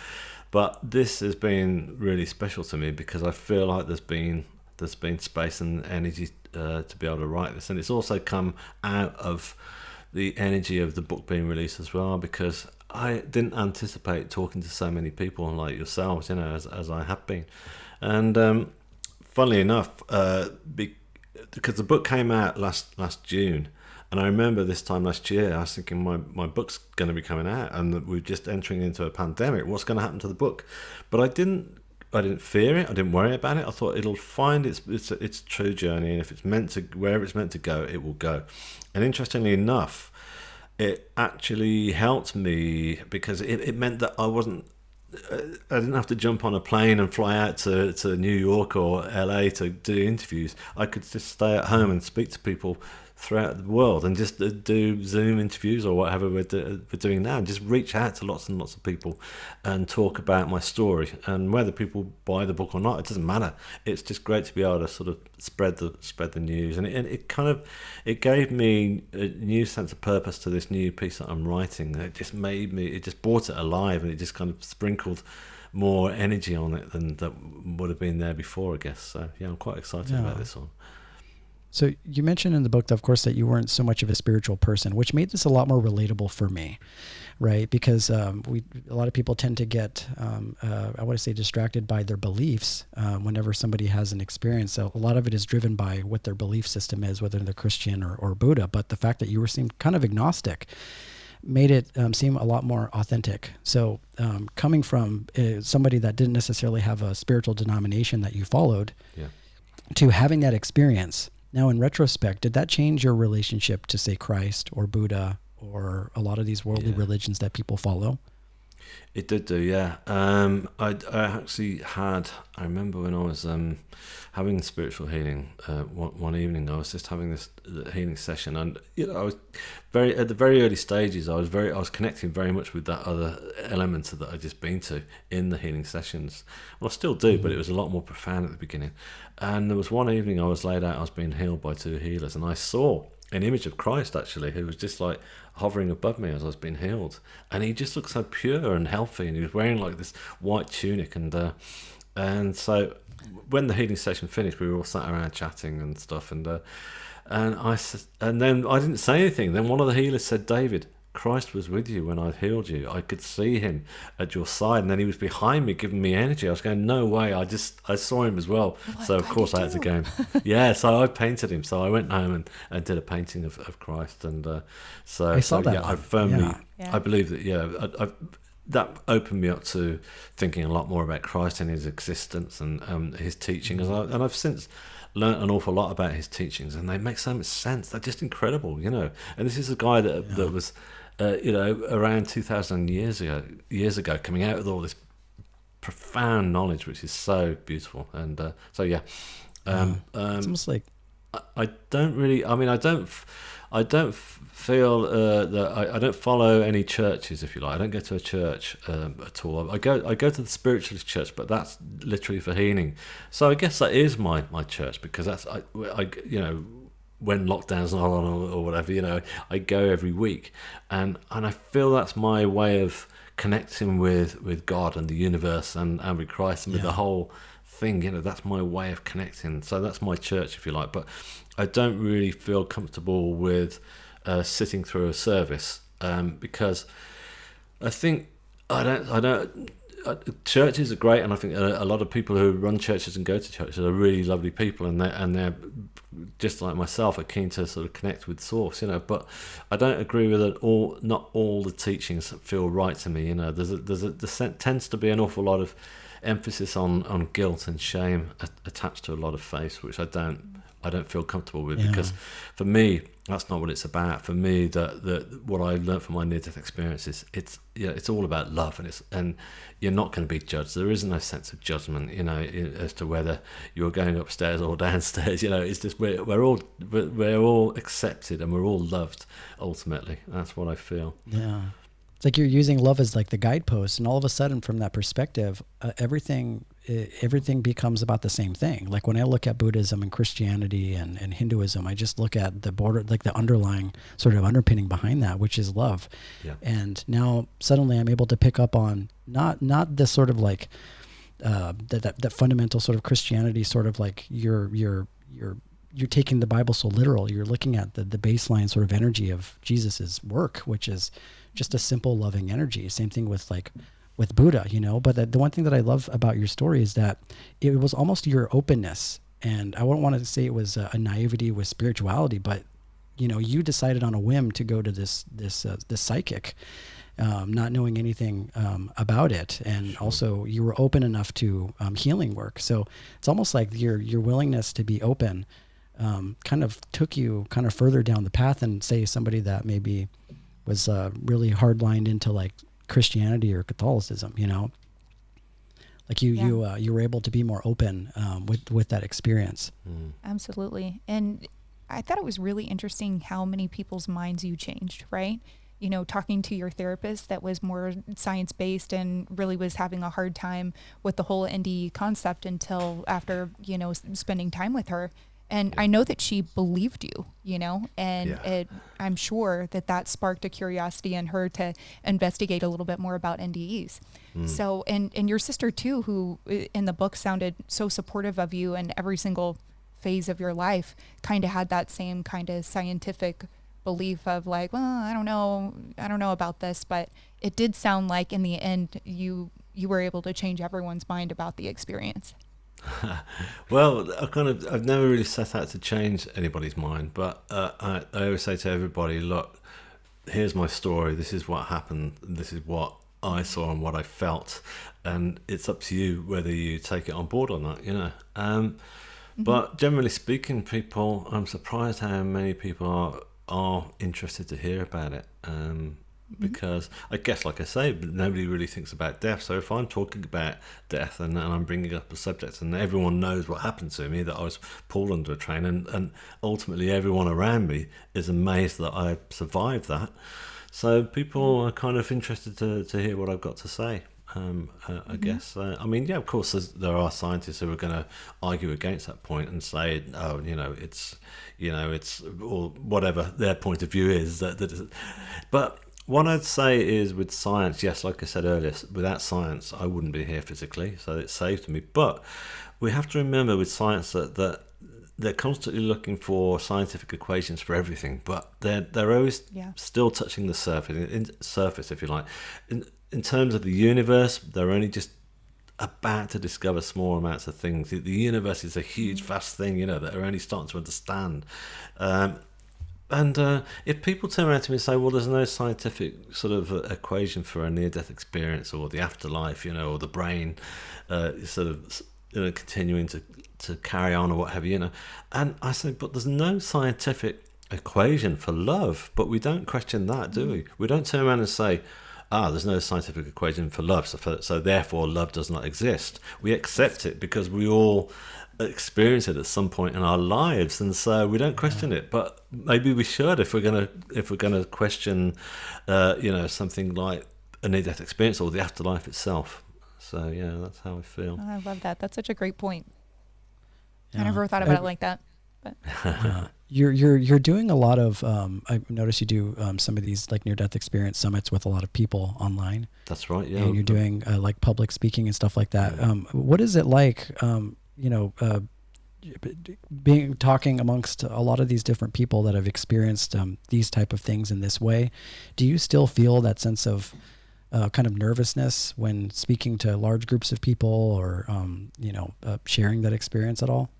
but this has been really special to me because I feel like there's been space and energy to be able to write this, and it's also come out of the energy of the book being released as well, because I didn't anticipate talking to so many people like yourselves, as I have been. And funnily enough, because the book came out last June, and I remember this time last year I was thinking my book's going to be coming out, and we're just entering into a pandemic. What's going to happen to the book? But I didn't fear it. I didn't worry about it. I thought it'll find its true journey, and if it's meant to, wherever it's meant to go, it will go. And interestingly enough, it actually helped me because it meant that I didn't have to jump on a plane and fly out to New York or LA to do interviews. I could just stay at home and speak to people throughout the world and just do Zoom interviews or whatever we're doing now, and just reach out to lots and lots of people and talk about my story. And whether people buy the book or not, it doesn't matter. It's just great to be able to sort of spread the news, and it gave me a new sense of purpose to this new piece that I'm writing. It just brought it alive, and it just kind of sprinkled more energy on it than that would have been there before, I guess. So yeah, I'm quite excited about this one. So you mentioned in the book, of course, that you weren't so much of a spiritual person, which made this a lot more relatable for me, right? Because a lot of people tend to get, I want to say, distracted by their beliefs whenever somebody has an experience. So a lot of it is driven by what their belief system is, whether they're Christian or Buddha. But the fact that you seemed kind of agnostic made it seem a lot more authentic. So coming from somebody that didn't necessarily have a spiritual denomination that you followed, to having that experience. Now, in retrospect, did that change your relationship to, say, Christ or Buddha or a lot of these worldly religions that people follow? It did do, yeah. I actually I remember when I was having spiritual healing one evening, I was just having this healing session, and I was at the very early stages. I was connecting very much with that other element that I'd just been to in the healing sessions. Well, I still do, but it was a lot more profound at the beginning. And there was one evening I was laid out, I was being healed by 2 healers, and I saw an image of Christ, actually, who was just like hovering above me as I was being healed. And he just looked so pure and healthy, and he was wearing like this white tunic, and so when the healing session finished, we were all sat around chatting and stuff, and I said, and then I didn't say anything. Then one of the healers said, "David, Christ was with you when I healed you. I could see him at your side, and then he was behind me, giving me energy." I was going, "No way!" I saw him as well. What? So of course I had to go. Yeah, so I painted him. So I went home and did a painting of Christ, and so I saw that. Yeah, I firmly, Yeah. I believe that. I that opened me up to thinking a lot more about Christ and his existence and his teaching, and I've since learned an awful lot about his teachings, and they make so much sense. They're just incredible, And this is a guy that was, around 2,000 years ago, coming out with all this profound knowledge, which is so beautiful. And it's almost like I don't really. I mean, I don't feel that I don't follow any churches, if you like. I don't go to a church at all. I go to the spiritualist church, but that's literally for healing. So I guess that is my church, because that's I when lockdown's not on or whatever, I go every week, and I feel that's my way of connecting with God and the universe and with Christ and with the whole thing. That's my way of connecting. So that's my church, if you like. But I don't really feel comfortable with sitting through a service, because I think churches are great, and I think a lot of people who run churches and go to churches are really lovely people, and they're just like myself, are keen to sort of connect with Source, But I don't agree with it all. Not all the teachings feel right to me. There tends to be an awful lot of emphasis on guilt and shame attached to a lot of faith, which I don't feel comfortable with, because for me that's not what it's about. For me, that what I learned from my near-death experiences, it's all about love, and you're not going to be judged. There is no sense of judgment, as to whether you're going upstairs or downstairs. It's just we're all accepted and we're all loved. Ultimately, that's what I feel. Yeah. It's like you're using love as like the guidepost, and all of a sudden, from that perspective, everything becomes about the same thing. Like when I look at Buddhism and Christianity and Hinduism, I just look at the border, like the underlying sort of underpinning behind that, which is love. Yeah. And now suddenly I'm able to pick up on not this sort of like that fundamental sort of Christianity, sort of like you're taking the Bible so literal. You're looking at the baseline sort of energy of Jesus's work, which is just a simple loving energy. Same thing with Buddha, but the one thing that I love about your story is that it was almost your openness. And I wouldn't want to say it was a naivety with spirituality, but you decided on a whim to go to this psychic, not knowing anything about it. And also you were open enough to healing work. So it's almost like your willingness to be open kind of took you kind of further down the path than, say, somebody that maybe was really hardlined into like Christianity or Catholicism, like you were able to be more open with that experience. Absolutely. And I thought it was really interesting how many people's minds you changed, right? Talking to your therapist that was more science-based and really was having a hard time with the whole NDE concept until after, spending time with her. And I know that she believed you, and I'm sure that sparked a curiosity in her to investigate a little bit more about NDEs. So, and your sister too, who in the book sounded so supportive of you in every single phase of your life, kind of had that same kind of scientific belief of like, well, I don't know about this, but it did sound like in the end, you were able to change everyone's mind about the experience. Well, I've never really set out to change anybody's mind, but I always say to everybody, look, here's my story, this is what happened, this is what I saw and what I felt, and it's up to you whether you take it on board or not, But generally speaking, I'm surprised how many people are interested to hear about it. Because I guess, like I say, nobody really thinks about death. So if I'm talking about death and I'm bringing up a subject and everyone knows what happened to me, that I was pulled under a train, and ultimately everyone around me is amazed that I survived that. So people are kind of interested to hear what I've got to say. I guess. Of course, there are scientists who are going to argue against that point and say, "Oh, it's or whatever their point of view is." But what I'd say is, with science, yes, like I said earlier, without science, I wouldn't be here physically, so it saved me. But we have to remember with science that they're constantly looking for scientific equations for everything, but they're always still touching the surface, if you like. In terms of the universe, they're only just about to discover small amounts of things. The universe is a huge, vast thing, you know, that are only starting to understand. And if people turn around to me and say, well, there's no scientific sort of equation for a near-death experience or the afterlife, you know, or the brain sort of, you know, continuing to carry on or what have you, you know. And I say, but there's no scientific equation for love. But we don't question that, do we? We don't turn around and say, there's no scientific equation for love, so therefore love does not exist. We accept it because we all experience it at some point in our lives, and so we don't question it. But maybe we should, if we're gonna question, you know, something like a near-death experience or the afterlife itself. So yeah, that's how I feel. Oh, I love that. That's such a great point. I never thought about it like that. But you're doing a lot of. I noticed you do some of these like near-death experience summits with a lot of people online. That's right. Yeah. And you're doing like public speaking and stuff like that. What is it like? You know, talking amongst a lot of these different people that have experienced these type of things in this way. Do you still feel that sense of kind of nervousness when speaking to large groups of people, or you know, sharing that experience at all?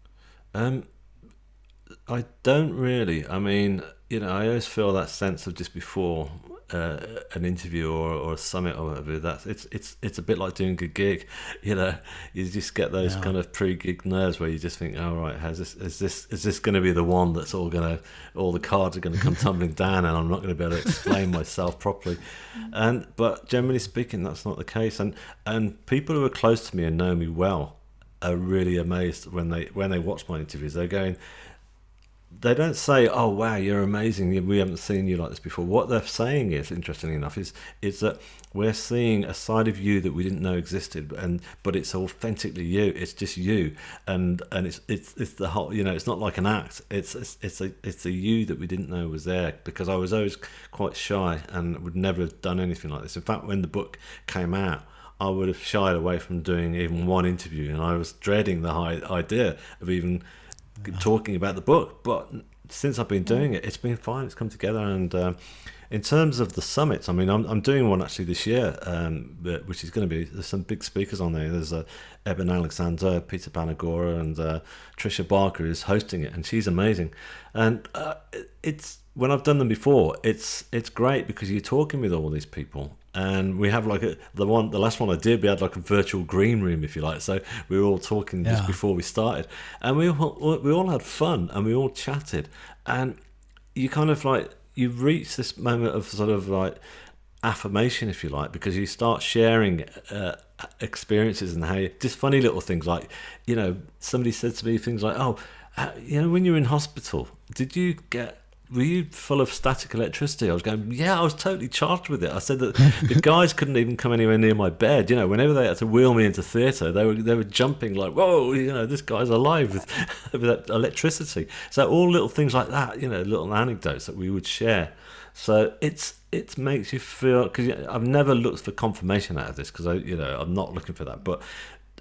I don't really. I mean, you know, I always feel that sense of just before an interview or a summit or whatever. That it's a bit like doing a gig. You know, you just get those kind of pre-gig nerves where you just think, oh right, is this going to be the one that's all the cards are going to come tumbling down, and I'm not going to be able to explain myself properly. But generally speaking, that's not the case. And people who are close to me and know me well are really amazed when they watch my interviews. They're going. They don't say, "Oh wow, you're amazing. We haven't seen you like this before." What they're saying is, interestingly enough, is that we're seeing a side of you that we didn't know existed, but it's authentically you. It's just you, and it's the whole. You know, it's not like an act. It's a you that we didn't know was there, because I was always quite shy and would never have done anything like this. In fact, when the book came out, I would have shied away from doing even one interview, and I was dreading the idea of even talking about the book. But since I've been doing it, it's been fine. It's come together. And in terms of the summits, I mean, I'm doing one actually this year, which is going to be, there's some big speakers on there. There's Eben Alexander, Peter Banagora, and Trisha Barker is hosting it, and she's amazing. And it's, when I've done them before, it's great because you're talking with all these people. And we have like the last one I did, we had like a virtual green room, if you like. So we were all talking just before we started, and we all had fun, and we all chatted. And you kind of like, you reach this moment of sort of like affirmation, if you like, because you start sharing experiences and how just funny little things like, you know, somebody said to me things like, oh, you know, when you were in hospital, were you full of static electricity? I was going, yeah, I was totally charged with it. I said that the guys couldn't even come anywhere near my bed. You know, whenever they had to wheel me into theatre, they were jumping like, whoa, you know, this guy's alive with that electricity. So all little things like that, you know, little anecdotes that we would share. So it makes you feel, because I've never looked for confirmation out of this, because I'm not looking for that, but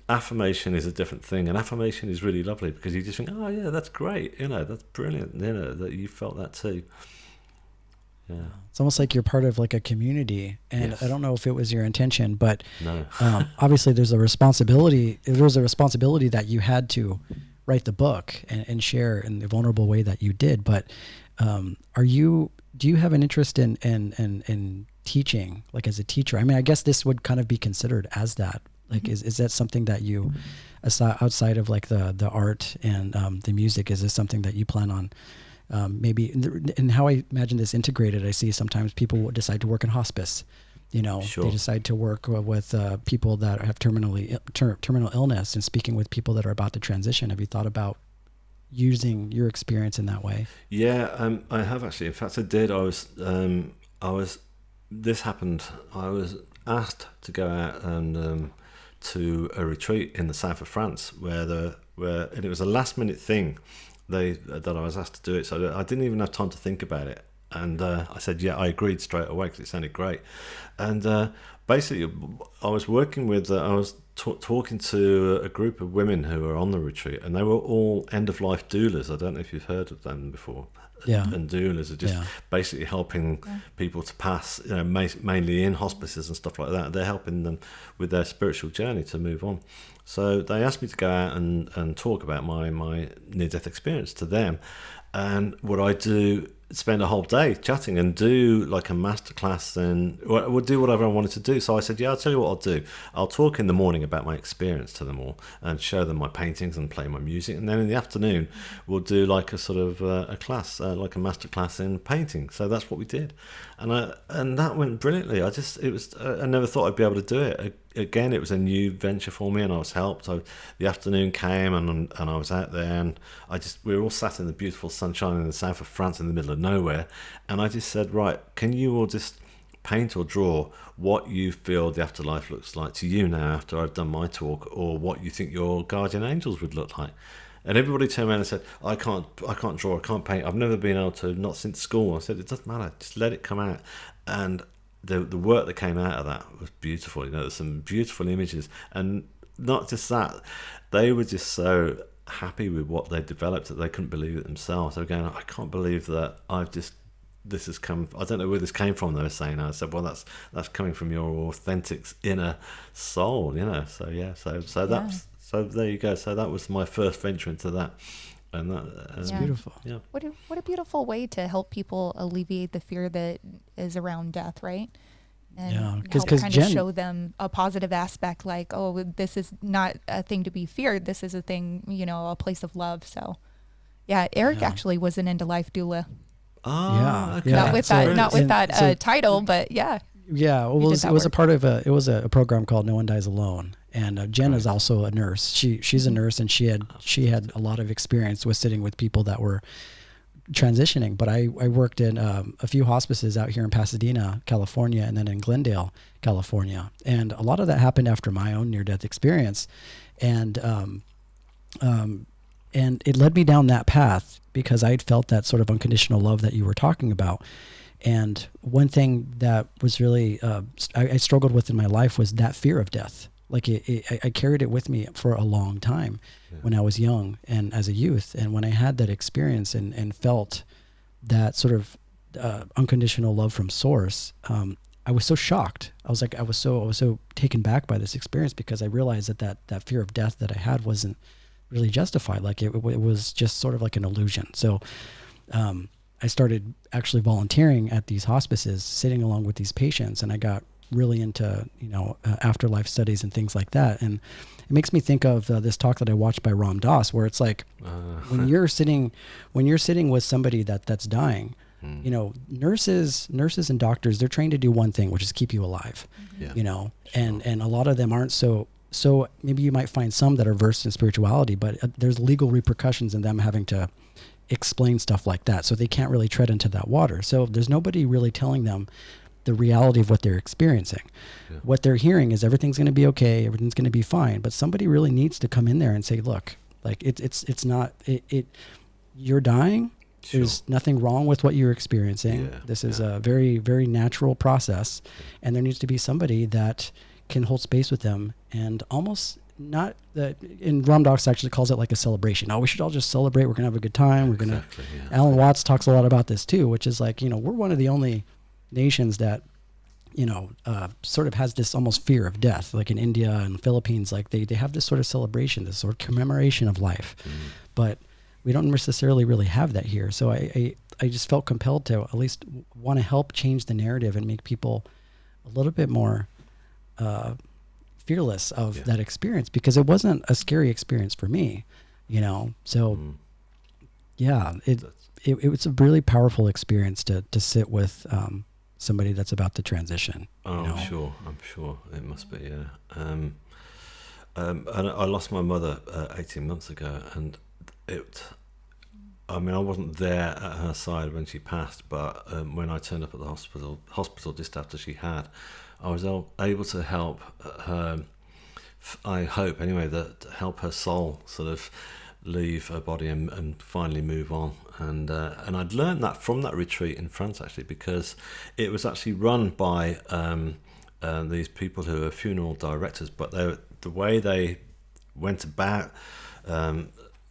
affirmation is a different thing, and affirmation is really lovely because you just think, oh yeah, that's great, you know, that's brilliant, you know, that you felt that too. Yeah, it's almost like you're part of like a community, and yes. I don't know if it was your intention, but no. Obviously there's a responsibility that you had to write the book and share in the vulnerable way that you did, but do you have an interest in teaching, like as a teacher? I mean, I guess this would kind of be considered as that. Like, is that something that you, outside of like the art and the music, is this something that you plan on maybe, and how I imagine this integrated, I see sometimes people will decide to work in hospice, you know, sure. They decide to work with people that have terminal illness, and speaking with people that are about to transition. Have you thought about using your experience in that way? Yeah, I have actually. In fact, I did. This happened. I was asked to go out and to a retreat in the south of France, and it was a last minute thing that I was asked to do it. So I didn't even have time to think about it. And I said, yeah, I agreed straight away because it sounded great. And basically, I was working with, I was talking to a group of women who were on the retreat, and they were all end-of-life doulas. I don't know if you've heard of them before. Yeah. And doulas are just basically helping people to pass, mainly in hospices and stuff like that. They're helping them with their spiritual journey to move on. So they asked me to go out and talk about my near-death experience to them. And what I do, spend a whole day chatting and do like a masterclass, and we'll do whatever I wanted to do. So I said, yeah, I'll tell you what I'll do. I'll talk in the morning about my experience to them all and show them my paintings and play my music. And then in the afternoon, we'll do like a sort of a class, like a masterclass in painting. So that's what we did. And that went brilliantly. I never thought I'd be able to do it. Again, it was a new venture for me, and I was helped. The afternoon came, and I was out there, and we were all sat in the beautiful sunshine in the south of France in the middle of nowhere, and I just said, right, can you all just paint or draw what you feel the afterlife looks like to you now after I've done my talk, or what you think your guardian angels would look like? And everybody turned around and said, I can't draw, I can't paint, I've never been able to, not since school. I said, it doesn't matter, just let it come out. And the work that came out of that was beautiful. There's some beautiful images, and not just that, they were just so happy with what they developed that they couldn't believe it themselves. They were going, I can't believe that this has come, I don't know where this came from, they were saying. I said, well, that's coming from your authentic inner soul, so yeah, so there you go. So that was my first venture into that. And that's beautiful. Yeah. What a beautiful way to help people alleviate the fear that is around death, right? And help kind of show them a positive aspect, like, oh, this is not a thing to be feared. This is a thing, a place of love. So, yeah, Eric actually was an end-of-life doula. Oh, okay. Not with that title, but yeah. Yeah, it was a part of a program called No One Dies Alone, and Jenn is also a nurse. She's a nurse, and she had a lot of experience with sitting with people that were transitioning. But I worked in a few hospices out here in Pasadena, California, and then in Glendale, California, and a lot of that happened after my own near-death experience, and it led me down that path because I had felt that sort of unconditional love that you were talking about. And one thing that was really I struggled with in my life was that fear of death. Like I carried it with me for a long time when I was young and as a youth. And when I had that experience and felt that sort of unconditional love from Source, I was so shocked. I was so taken back by this experience because I realized that fear of death that I had wasn't really justified. Like it was just sort of like an illusion. So I started actually volunteering at these hospices, sitting along with these patients, and I got really into afterlife studies and things like that. And it makes me think of this talk that I watched by Ram Dass, where it's like when you're sitting with somebody that's dying, nurses and doctors, they're trained to do one thing, which is keep you alive. And a lot of them aren't so maybe you might find some that are versed in spirituality, but there's legal repercussions in them having to explain stuff like that. So they can't really tread into that water. So there's nobody really telling them the reality of what they're experiencing. Yeah. What they're hearing is everything's going to be okay, everything's going to be fine. But somebody really needs to come in there and say, look, like it's not, you're dying. Sure. There's nothing wrong with what you're experiencing. Yeah. This is a very, very natural process. And there needs to be somebody that can hold space with them and almost not that, and Ram Dass actually calls it like a celebration. Oh, we should all just celebrate. We're going to have a good time. We're going to, Alan Watts talks a lot about this too, which is like, we're one of the only nations that, sort of has this almost fear of death. Like in India and Philippines, like they have this sort of celebration, this sort of commemoration of life, but we don't necessarily really have that here. So I just felt compelled to at least want to help change the narrative and make people a little bit more, fearless of that experience, because it wasn't a scary experience for me, so it was a really powerful experience to sit with somebody that's about to transition. I'm sure it must be. And I lost my mother 18 months ago, and I wasn't there at her side when she passed, but when I turned up at the hospital just after she had, I was able to help her, I hope anyway, that help her soul sort of leave her body and finally move on. And I'd learned that from that retreat in France, actually, because it was actually run by these people who are funeral directors, but the way they went about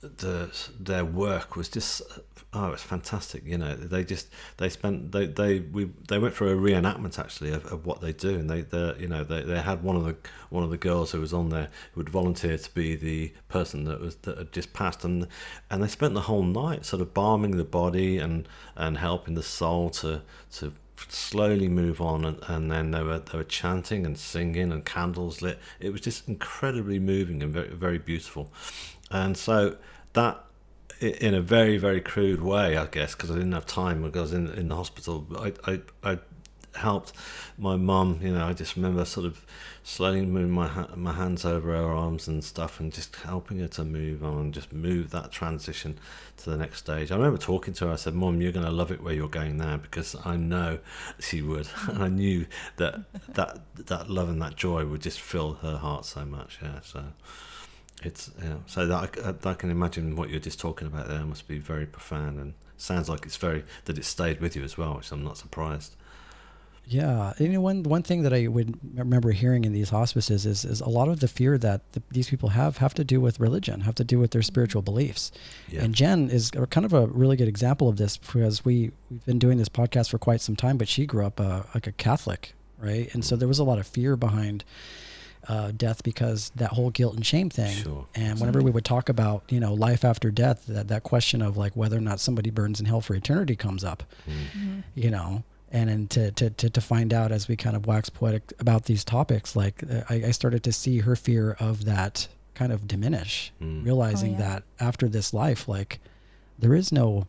their work was just it's fantastic. They went for a reenactment actually of what they do, and they had one of the girls who was on there who would volunteer to be the person that had just passed, and they spent the whole night sort of balming the body and helping the soul to slowly move on, and then they were chanting and singing and candles lit. It was just incredibly moving and very, very beautiful. And so that, in a very, very crude way, I guess, because I didn't have time because I was in the hospital, I helped my mum. I just remember sort of slowly moving my hands over her arms and stuff, and just helping her to move on and just move that transition to the next stage. I remember talking to her. I said, "Mum, you're going to love it where you're going now," because I know she would, and I knew that love and that joy would just fill her heart so much. Yeah, so it's so that I can imagine what you're just talking about there must be very profound, and sounds like that it stayed with you as well, which I'm not surprised. Yeah, one thing that I would remember hearing in these hospices is a lot of the fear that these people have to do with religion, have to do with their spiritual beliefs. Yeah. And Jenn is kind of a really good example of this, because we've been doing this podcast for quite some time, but she grew up like a Catholic, right? And so there was a lot of fear behind death, because that whole guilt and shame thing. Sure. And whenever we would talk about life after death, that question of like whether or not somebody burns in hell for eternity comes up. Mm-hmm. And then to find out, as we kind of wax poetic about these topics, like I started to see her fear of that kind of diminish, realizing that after this life, like there is no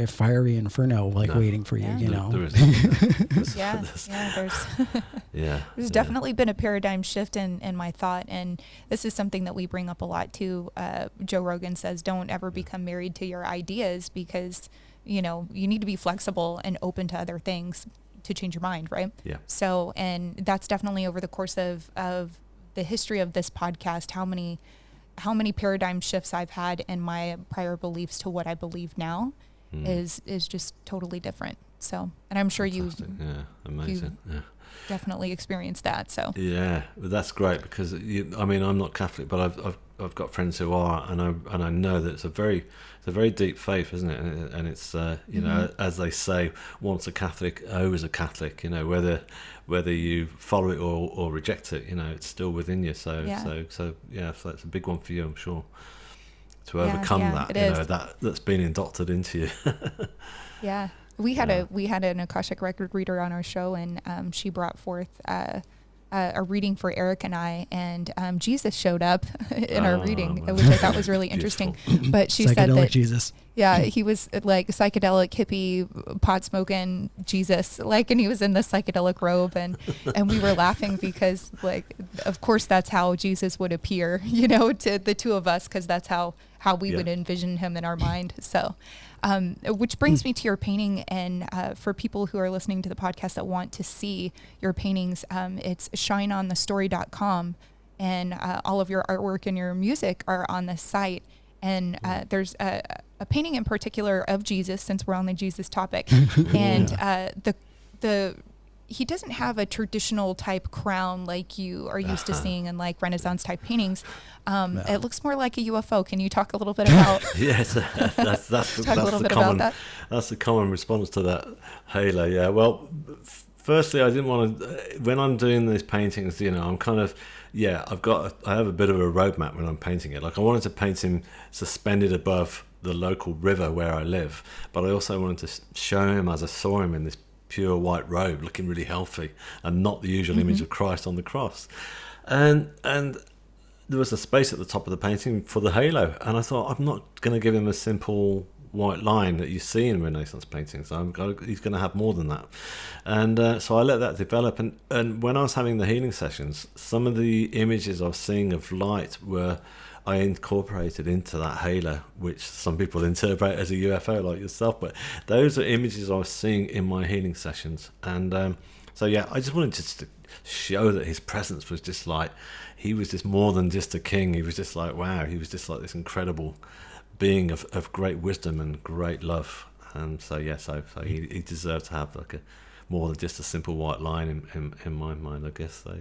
fiery inferno waiting for you, There is. There's definitely been a paradigm shift in my thought, and this is something that we bring up a lot too. Joe Rogan says, don't ever become married to your ideas, because you need to be flexible and open to other things to change your mind, right? Yeah. So, and that's definitely over the course of the history of this podcast, how many paradigm shifts I've had in my prior beliefs to what I believe now is just totally different. So, and I'm sure Fantastic. Amazing. Definitely experienced that. So yeah, but that's great, because I'm not Catholic, but I've got friends who are, and I know that it's a very deep faith, isn't it? And it's as they say, once a Catholic, always a Catholic. Whether you follow it or reject it, it's still within you. So it's a big one for you, I'm sure, to overcome that's been indoctored into you. Yeah. We had an Akashic record reader on our show, and she brought forth a reading for Eric and I, and Jesus showed up in our reading, which I thought was really interesting. But she said that Jesus. Yeah, he was like psychedelic hippie, pot smoking Jesus, and he was in the psychedelic robe, and we were laughing because, of course, that's how Jesus would appear, to the two of us, because that's how we would envision him in our mind. So, which brings me to your painting, and for people who are listening to the podcast that want to see your paintings, it's shineonthestory.com, and all of your artwork and your music are on the site. And there's a painting in particular of Jesus, since we're on the Jesus topic, and he doesn't have a traditional type crown like you are used to seeing in Renaissance type paintings. It looks more like a UFO. Can you talk a little bit about? Yes, that's the common response to that halo. Yeah. Well, firstly, I didn't want to. When I'm doing these paintings, I'm kind of. Yeah, I have a bit of a roadmap when I'm painting it. I wanted to paint him suspended above the local river where I live, but I also wanted to show him as I saw him in this pure white robe, looking really healthy, and not the usual image of Christ on the cross. And there was a space at the top of the painting for the halo, and I thought, I'm not going to give him a simple white line that you see in Renaissance paintings. He's going to have more than that. And so I let that develop. And when I was having the healing sessions, some of the images I was seeing of light I incorporated into that halo, which some people interpret as a UFO like yourself. But those are images I was seeing in my healing sessions. And So yeah, I just wanted to show that his presence was just like, he was just more than just a king. He was just like, wow, he was just like this incredible being of great wisdom and great love. And so yeah, so he deserved to have like a more than just a simple white line in my mind, I guess. So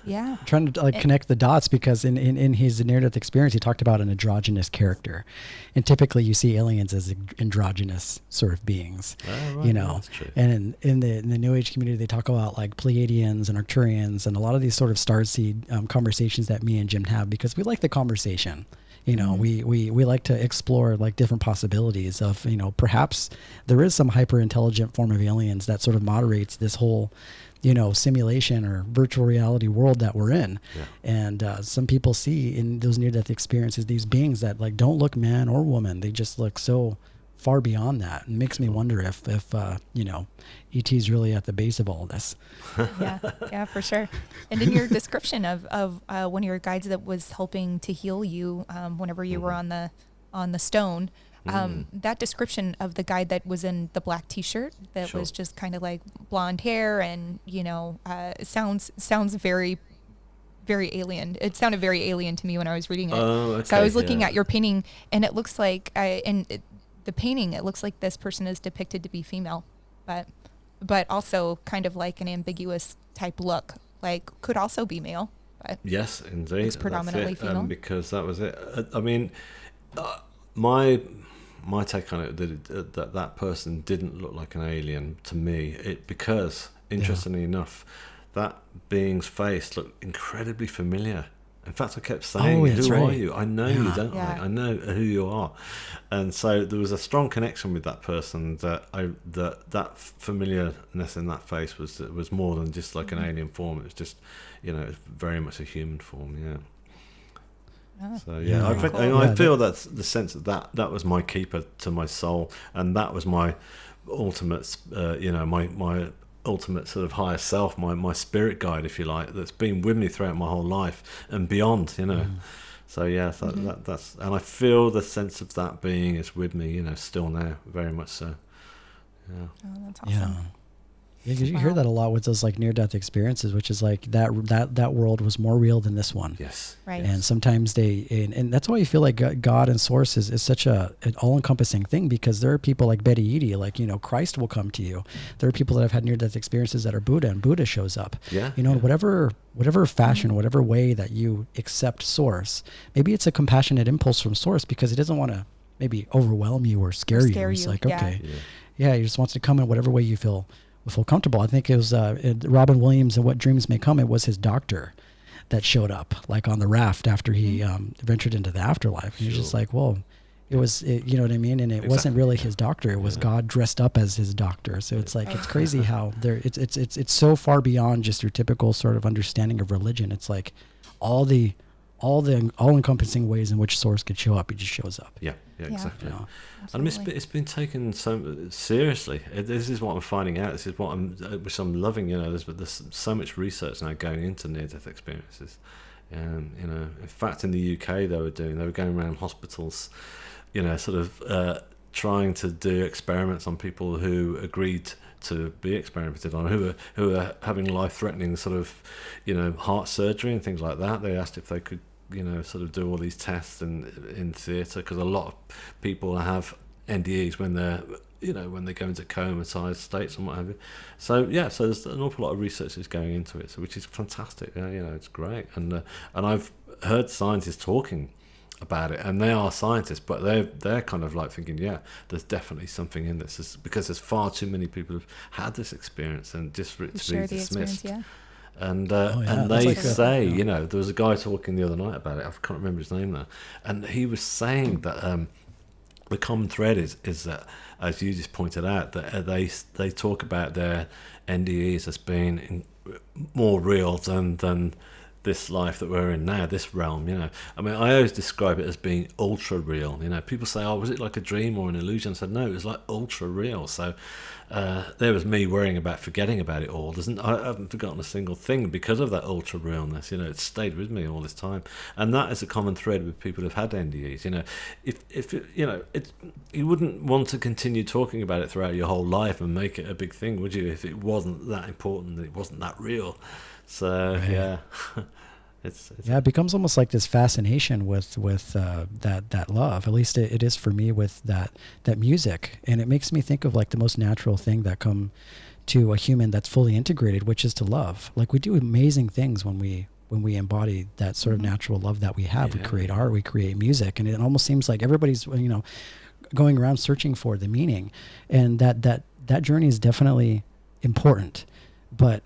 Yeah. I'm trying to connect the dots, because in his near-death experience, he talked about an androgynous character, and typically you see aliens as androgynous sort of beings. Oh, right, you know, that's true. and in the New Age community, they talk about like Pleiadians and Arcturians and a lot of these sort of starseed conversations that me and Jim have, because we like the conversation. You know, we like to explore like different possibilities of, you know, perhaps there is some hyper intelligent form of aliens that sort of moderates this whole, you know, simulation or virtual reality world that we're in. Yeah. And some people see in those near-death experiences these beings that like don't look man or woman. They just look so far beyond that. It makes me wonder if you know, ET is really at the base of all this. Yeah, for sure. And in your description of one of your guides that was helping to heal you whenever you were on the stone, that description of the guide that was in the black T-shirt that Sure. was just kind of like blonde hair and, you know, sounds very, very alien. It sounded very alien to me when I was reading it. Oh, okay, So I was looking yeah. at your painting, and it looks like the painting, it looks like this person is depicted to be female, but also kind of like an ambiguous type look, like could also be male. But Yes, indeed. It's predominantly That's it, female. because that was it. I mean, my take on it that person didn't look like an alien to me. Because interestingly enough, that being's face looked incredibly familiar. In fact, I kept saying, that's "Who are right. you? I know you, don't Yeah. I? I know who you are." And so there was a strong connection with that person that that familiarness in that face was more than just like an alien form. It was just, you know, very much a human form. Yeah. So yeah, Yeah. I think, Cool. and I Yeah, feel that's the sense that was my keeper to my soul, and that was my ultimate, you know, my ultimate sort of higher self, my spirit guide, if you like, that's been with me throughout my whole life and beyond, you know. So yeah, that's, and I feel the sense of that being is with me, you know, still now, very much so. Yeah. oh, that's awesome. Yeah. Yeah, 'cause you hear that a lot with those like near-death experiences, which is like that world was more real than this one. Yes. Right. And sometimes and that's why you feel like God and Source is such an all-encompassing thing, because there are people like Betty Eadie, like, you know, Christ will come to you. There are people that have had near-death experiences that are Buddha, and Buddha shows up. Yeah. You know, whatever fashion, whatever way that you accept Source, maybe it's a compassionate impulse from Source because he doesn't want to maybe overwhelm you or scare you. He's like, yeah. okay, yeah, he just wants to come in whatever way you feel comfortable. I think it was Robin Williams in What Dreams May Come. It was his doctor that showed up, like on the raft after he ventured into the afterlife. He was just like, well, you know what I mean? And it wasn't really his doctor. It was God dressed up as his doctor. So it's like, it's crazy how it's so far beyond just your typical sort of understanding of religion. It's like all the all-encompassing ways in which Source could show up. He just shows up. Yeah, exactly. You know? And it's been taken so seriously. This is what I'm finding out. This is what which I'm loving. You know, there's so much research now going into near-death experiences. You know, in fact, in the UK, they were going around hospitals, you know, sort of trying to do experiments on people who agreed to be experimented on, who are having life-threatening sort of, you know, heart surgery and things like that. They asked if they could, you know, sort of do all these tests in theatre, because a lot of people have NDEs when they go into comatized states and what have you. So yeah, so there's an awful lot of research that's going into it, so which is fantastic. You know, it's great, and I've heard scientists talking about it, and they are scientists, but they're kind of like thinking, yeah, there's definitely something in this, because there's far too many people who've had this experience, and just for it to be dismissed. And and they say, you know, there was a guy talking the other night about it. I can't remember his name now, and he was saying that the common thread is that, as you just pointed out, that they talk about their NDEs as being more real than this life that we're in now, this realm, I mean, I always describe it as being ultra real. People say, oh, was it like a dream or an illusion? I said, no, it was like ultra real. So there was me worrying about forgetting about it all. I haven't forgotten a single thing because of that ultra realness. It's stayed with me all this time, and that is a common thread with people who've had NDEs. If you wouldn't want to continue talking about it throughout your whole life and make it a big thing, would you? If it wasn't that important, it wasn't that real. So right. Yeah. It becomes almost like this fascination with that love. At least it is for me with that music, and it makes me think of like the most natural thing that come to a human that's fully integrated, which is to love. Like we do amazing things when we embody that sort of natural love that we have. We create art, we create music, and it almost seems like everybody's going around searching for the meaning, and that journey is definitely important, but.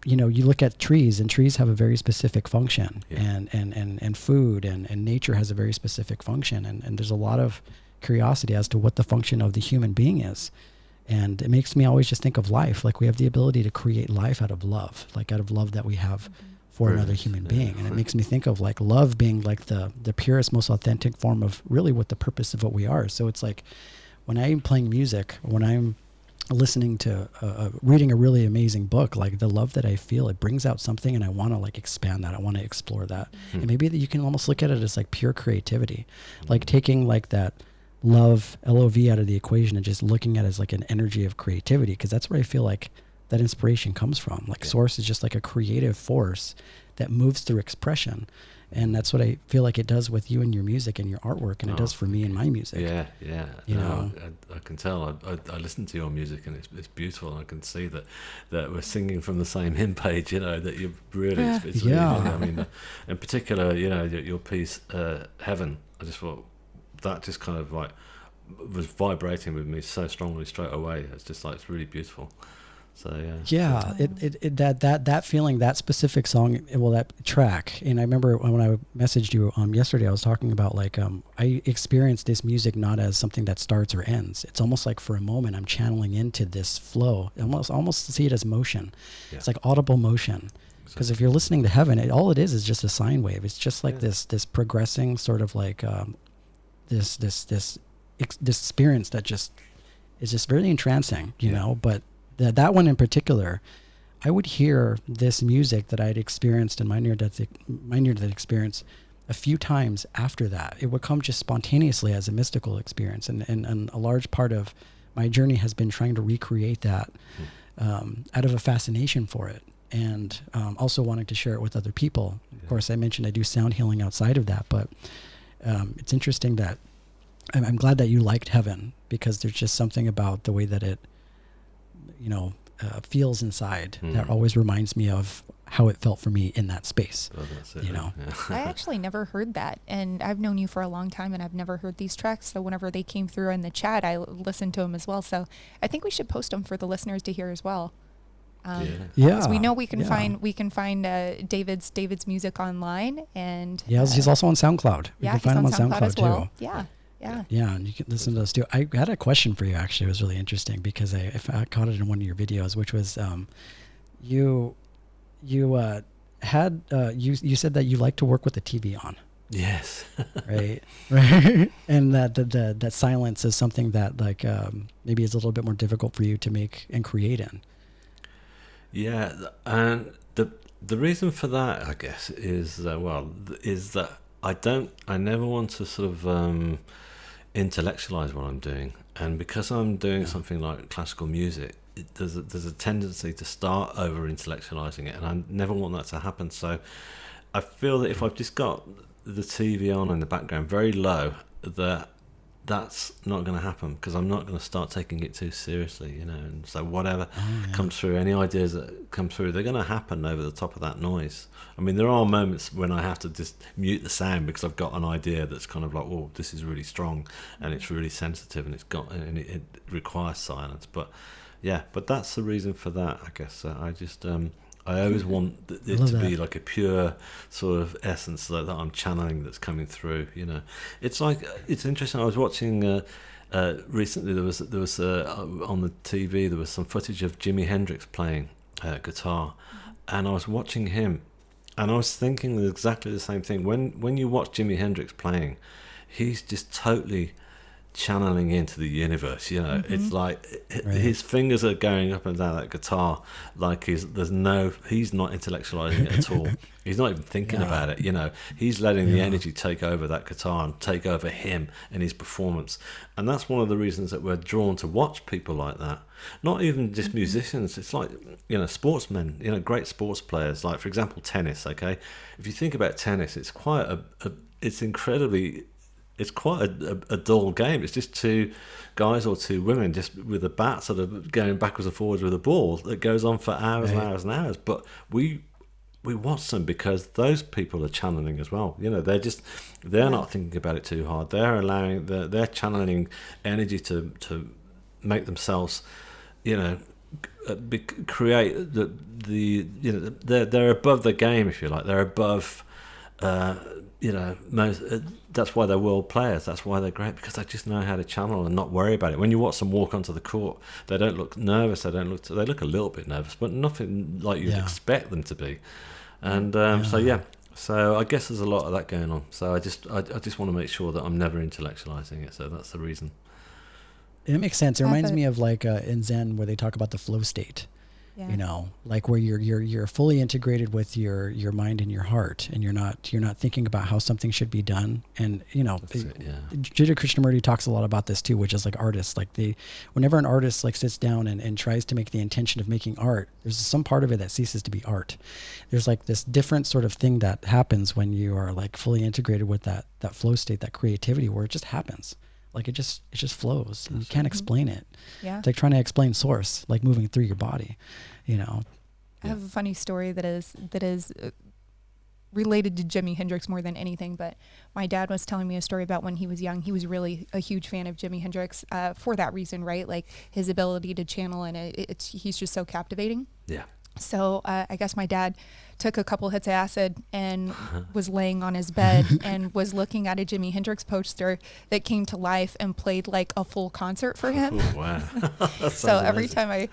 You look at trees, and trees have a very specific function, and food and nature has a very specific function, and there's a lot of curiosity as to what the function of the human being is. And it makes me always just think of life, like we have the ability to create life out of love, like out of love that we have for another human being. And it makes me think of like love being like the purest, most authentic form of really what the purpose of what we are. So it's like when I'm playing music, when I'm listening to reading a really amazing book, like the love that I feel, it brings out something, and I want to like expand that. I want to explore that. And maybe that you can almost look at it as like pure creativity, like taking like that love, LOV, out of the equation and just looking at it as like an energy of creativity, because that's where I feel like that inspiration comes from. Like source is just like a creative force that moves through expression. And that's what I feel like it does with you and your music and your artwork, and it does for me and my music. Yeah. I can tell. I listen to your music, and it's beautiful. And I can see that we're singing from the same hymn page. That you really, it's really, I mean, in particular, your piece, Heaven. I just thought that just kind of like was vibrating with me so strongly straight away. It's just like it's really beautiful. So that feeling, that specific song, that track. And I remember when I messaged you yesterday, I was talking about like I experienced this music not as something that starts or ends. It's almost like for a moment I'm channeling into this flow. Almost see it as motion. It's like audible motion. Because if you're listening to Heaven, all it is just a sine wave. It's just like this progressing sort of like this experience that just is just very entrancing, but. That one in particular, I would hear this music that I'd experienced in my near-death experience a few times after that. It would come just spontaneously as a mystical experience, and a large part of my journey has been trying to recreate that out of a fascination for it, and also wanting to share it with other people. Of course, I mentioned I do sound healing outside of that, but it's interesting that I'm glad that you liked Heaven, because there's just something about the way that it feels inside that always reminds me of how it felt for me in that space. Oh, that's it, I actually never heard that, and I've known you for a long time, and I've never heard these tracks. So whenever they came through in the chat, I listened to them as well. So I think we should post them for the listeners to hear as well. Because we know we can find David's music online, and he's also on SoundCloud. You can find him on SoundCloud as well. Too. Yeah, and you can listen to those too. I had a question for you, actually. It was really interesting because I caught it in one of your videos, which was you said that you like to work with the TV on. Yes. Right. And that silence is something that like maybe is a little bit more difficult for you to make and create in. Yeah, and the reason for that, I guess, is that I never want to sort of intellectualize what I'm doing, and because I'm doing something like classical music, there's a tendency to start over intellectualizing it, and I never want that to happen. So I feel that if I've just got the TV on in the background very low, that's not going to happen, because I'm not going to start taking it too seriously, and so whatever comes through, any ideas that come through, they're going to happen over the top of that noise. I mean, there are moments when I have to just mute the sound because I've got an idea that's kind of like, oh, this is really strong and it's really sensitive, and it requires silence. But that's the reason for that, I guess. I always want it to be like a pure sort of essence that I'm channeling that's coming through. It's like, it's interesting. I was watching recently. There was on the TV there was some footage of Jimi Hendrix playing guitar, and I was watching him, And I was thinking exactly the same thing. When you watch Jimi Hendrix playing, he's just totally channeling into the universe. It's like his fingers are going up and down that guitar like he's not intellectualizing it at all. He's not even thinking about it. He's letting the energy take over that guitar and take over him and his performance. And that's one of the reasons that we're drawn to watch people like that. Not even just musicians. It's like sportsmen, great sports players, like for example tennis. Okay, if you think about tennis, it's quite it's quite a dull game. It's just two guys or two women just with a bat sort of going backwards and forwards with a ball that goes on for hours and hours and hours. But we watch them because those people are channeling as well. They're not thinking about it too hard. They're channeling energy to make themselves, create they're above the game, if you like. They're above. That's why they're world players. That's why they're great, because they just know how to channel and not worry about it. When you watch them walk onto the court, they don't look nervous. They look a little bit nervous, but nothing like you'd expect them to be. And so I guess there's a lot of that going on. So I just want to make sure that I'm never intellectualizing it. So that's the reason. It makes sense. It reminds me of like in Zen where they talk about the flow state. Yeah. Like where you're fully integrated with your mind and your heart, and you're not thinking about how something should be done. And Jiddu Krishnamurti talks a lot about this too, which is like artists, like whenever an artist like sits down and tries to make the intention of making art, there's some part of it that ceases to be art. There's like this different sort of thing that happens when you are like fully integrated with that flow state, that creativity, where it just happens. Like it just flows. And you can't explain it. Yeah. It's like trying to explain source, like moving through your body, I have a funny story that is related to Jimi Hendrix more than anything, but my dad was telling me a story about when he was young. He was really a huge fan of Jimi Hendrix for that reason, right? Like his ability to channel, and he's just so captivating. Yeah. So I guess my dad took a couple hits of acid and was laying on his bed and was looking at a Jimi Hendrix poster that came to life and played like a full concert for him. Oh, wow. So every time I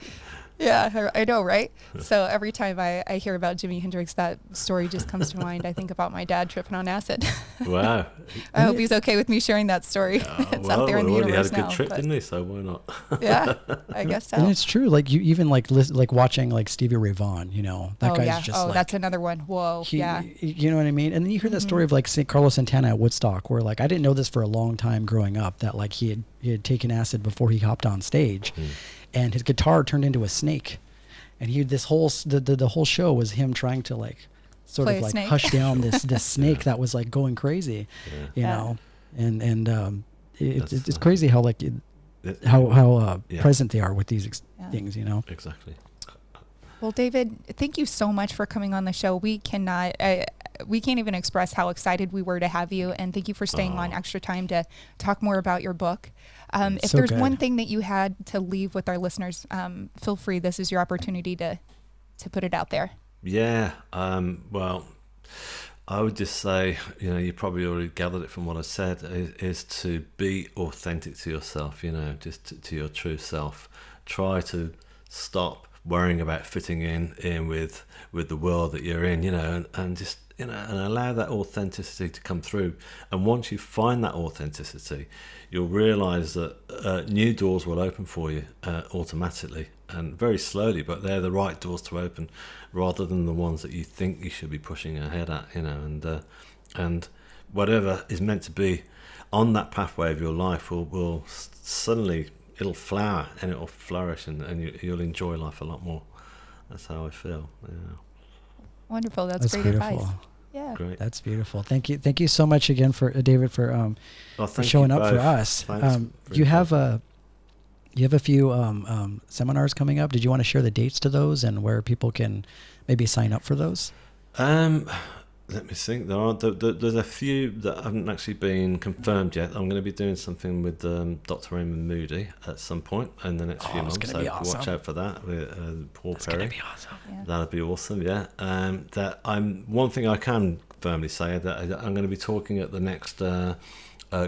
know, right? So every time I hear about Jimi Hendrix, that story just comes to mind. I think about my dad tripping on acid. Wow. I hope he's okay with me sharing that story. It's out there in the universe now. He had a good trip, didn't he? So why not? Yeah, I guess so. And it's true. Like you even like watching like Stevie Ray Vaughan, that guy's just like, that's another one. Whoa. You know what I mean? And then you hear that story of like St. Carlos Santana at Woodstock, where like I didn't know this for a long time growing up, that like he had taken acid before he hopped on stage. And his guitar turned into a snake, and the whole show was him trying to like sort of like hush down this snake that was like going crazy, and it's crazy how like how present they are with these things, Exactly. Well, David, thank you so much for coming on the show. We can't even express how excited we were to have you, and thank you for staying on extra time to talk more about your book. If there's one thing that you had to leave with our listeners, feel free. This is your opportunity to put it out there. Yeah. Well, I would just say, you probably already gathered it from what I said, is to be authentic to yourself, just to your true self. Try to stop worrying about fitting in with the world that you're in, and just, and allow that authenticity to come through. And once you find that authenticity, you'll realize that new doors will open for you automatically and very slowly, but they're the right doors to open rather than the ones that you think you should be pushing ahead at, and whatever is meant to be on that pathway of your life will suddenly, it'll flower and it'll flourish, and you'll enjoy life a lot more. That's how I feel. Yeah. Wonderful. That's great beautiful. advice. Yeah. Great. That's beautiful. Thank you so much again for David for showing up for us. You have a few seminars coming up. Did you want to share the dates to those and where people can maybe sign up for those? Let me think. There's a few that haven't actually been confirmed yet. I'm going to be doing something with Dr. Raymond Moody at some point in the next few months. So watch out for that with Paul Perry. That's going to be awesome. Yeah. That'd be awesome. Yeah. One thing I can firmly say that I'm going to be talking at the next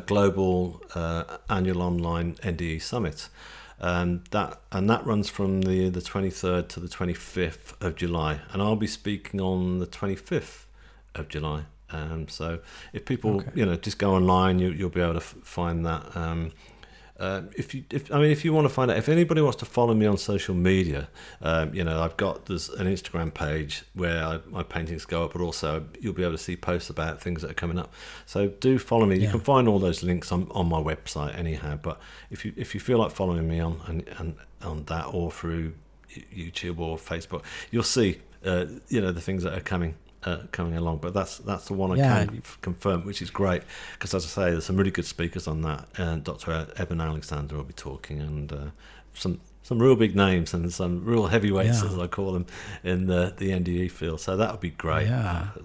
global annual online NDE summit. That runs from the 23rd to the 25th of July, and I'll be speaking on the 25th of July. So if people, just go online, you'll be able to find that. If you want to find out, if anybody wants to follow me on social media, there's an Instagram page where my paintings go up, but also you'll be able to see posts about things that are coming up. So do follow me. You can find all those links on my website anyhow. But if you feel like following me on that, or through YouTube or Facebook, you'll see the things that are coming along. But that's the one I can confirm, which is great, because as I say, there's some really good speakers on that, and Dr. Eben Alexander will be talking, and some real big names and some real heavyweights, as I call them, in the NDE field. So that would be great.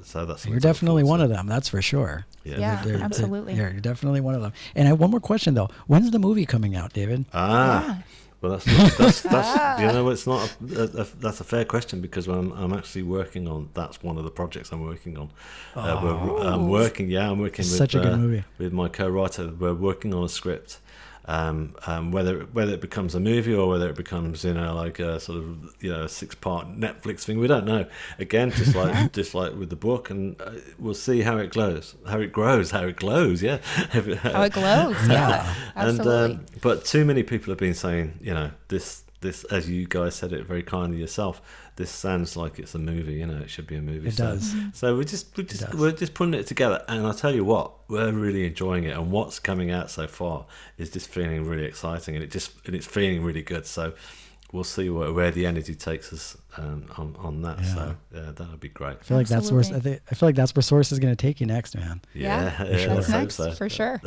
So that's you're definitely one of them, that's for sure. Absolutely. You're definitely one of them. And I have one more question though. When's the movie coming out, David? Well, that's it's not that's a fair question, because I'm actually working on, that's one of the projects I'm working on. I'm working such a good movie with my co-writer. We're working on a script. Whether it becomes a movie or whether it becomes like a sort of a 6-part Netflix thing, we don't know. Again, just like with the book, and we'll see how it glows, how it glows. How it glows, yeah, absolutely. But too many people have been saying, this, as you guys said it very kindly yourself, this sounds like it's a movie. It should be a movie. It does. So we're just putting it together, and I'll tell you what, we're really enjoying it, and what's coming out so far is just feeling really exciting, and it's feeling really good. So we'll see where the energy takes us on that. So that would be great. I feel like that's where Source is going to take you next, man. That's next for sure.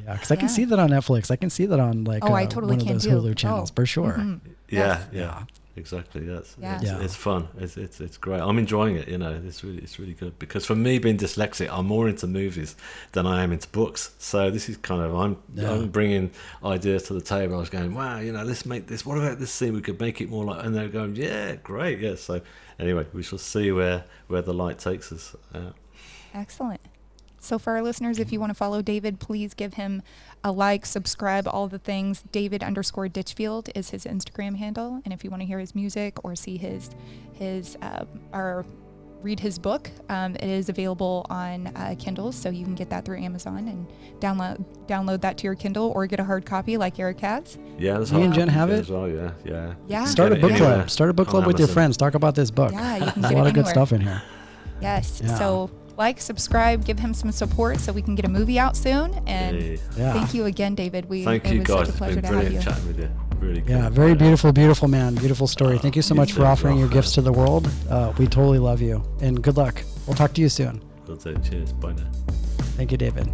Yeah, because I can see that on Netflix. I can see that on I totally one of those Hulu channels for sure. Mm-hmm. Yeah. Exactly. It's fun. It's great. I'm enjoying it. It's really good, because for me, being dyslexic, I'm more into movies than I am into books. So this is kind of I'm bringing ideas to the table. I was going, wow, let's make this. What about this scene? We could make it more like. And they're going, yeah, great, yeah. So anyway, we shall see where the light takes us. Excellent. So for our listeners, if you want to follow David, please give him a like, subscribe, all the things. David_Ditchfield is his Instagram handle. And if you want to hear his music or see his or read his book, it is available on Kindle, so you can get that through Amazon and download that to your Kindle, or get a hard copy like Eric has. Yeah, that's me and Jen have it as well. Yeah. Start a book club. Start a book club with your friends. Talk about this book. Yeah, you can There's a lot of good stuff in here. Yes. Yeah. So like, subscribe, give him some support so we can get a movie out soon. And thank you again, David. Thank you, guys. It's been brilliant chatting with you. Really good. Yeah, very beautiful man. Beautiful story. Thank you so much for offering your gifts to the world. We totally love you. And good luck. We'll talk to you soon. We'll do. Cheers. Bye now. Thank you, David.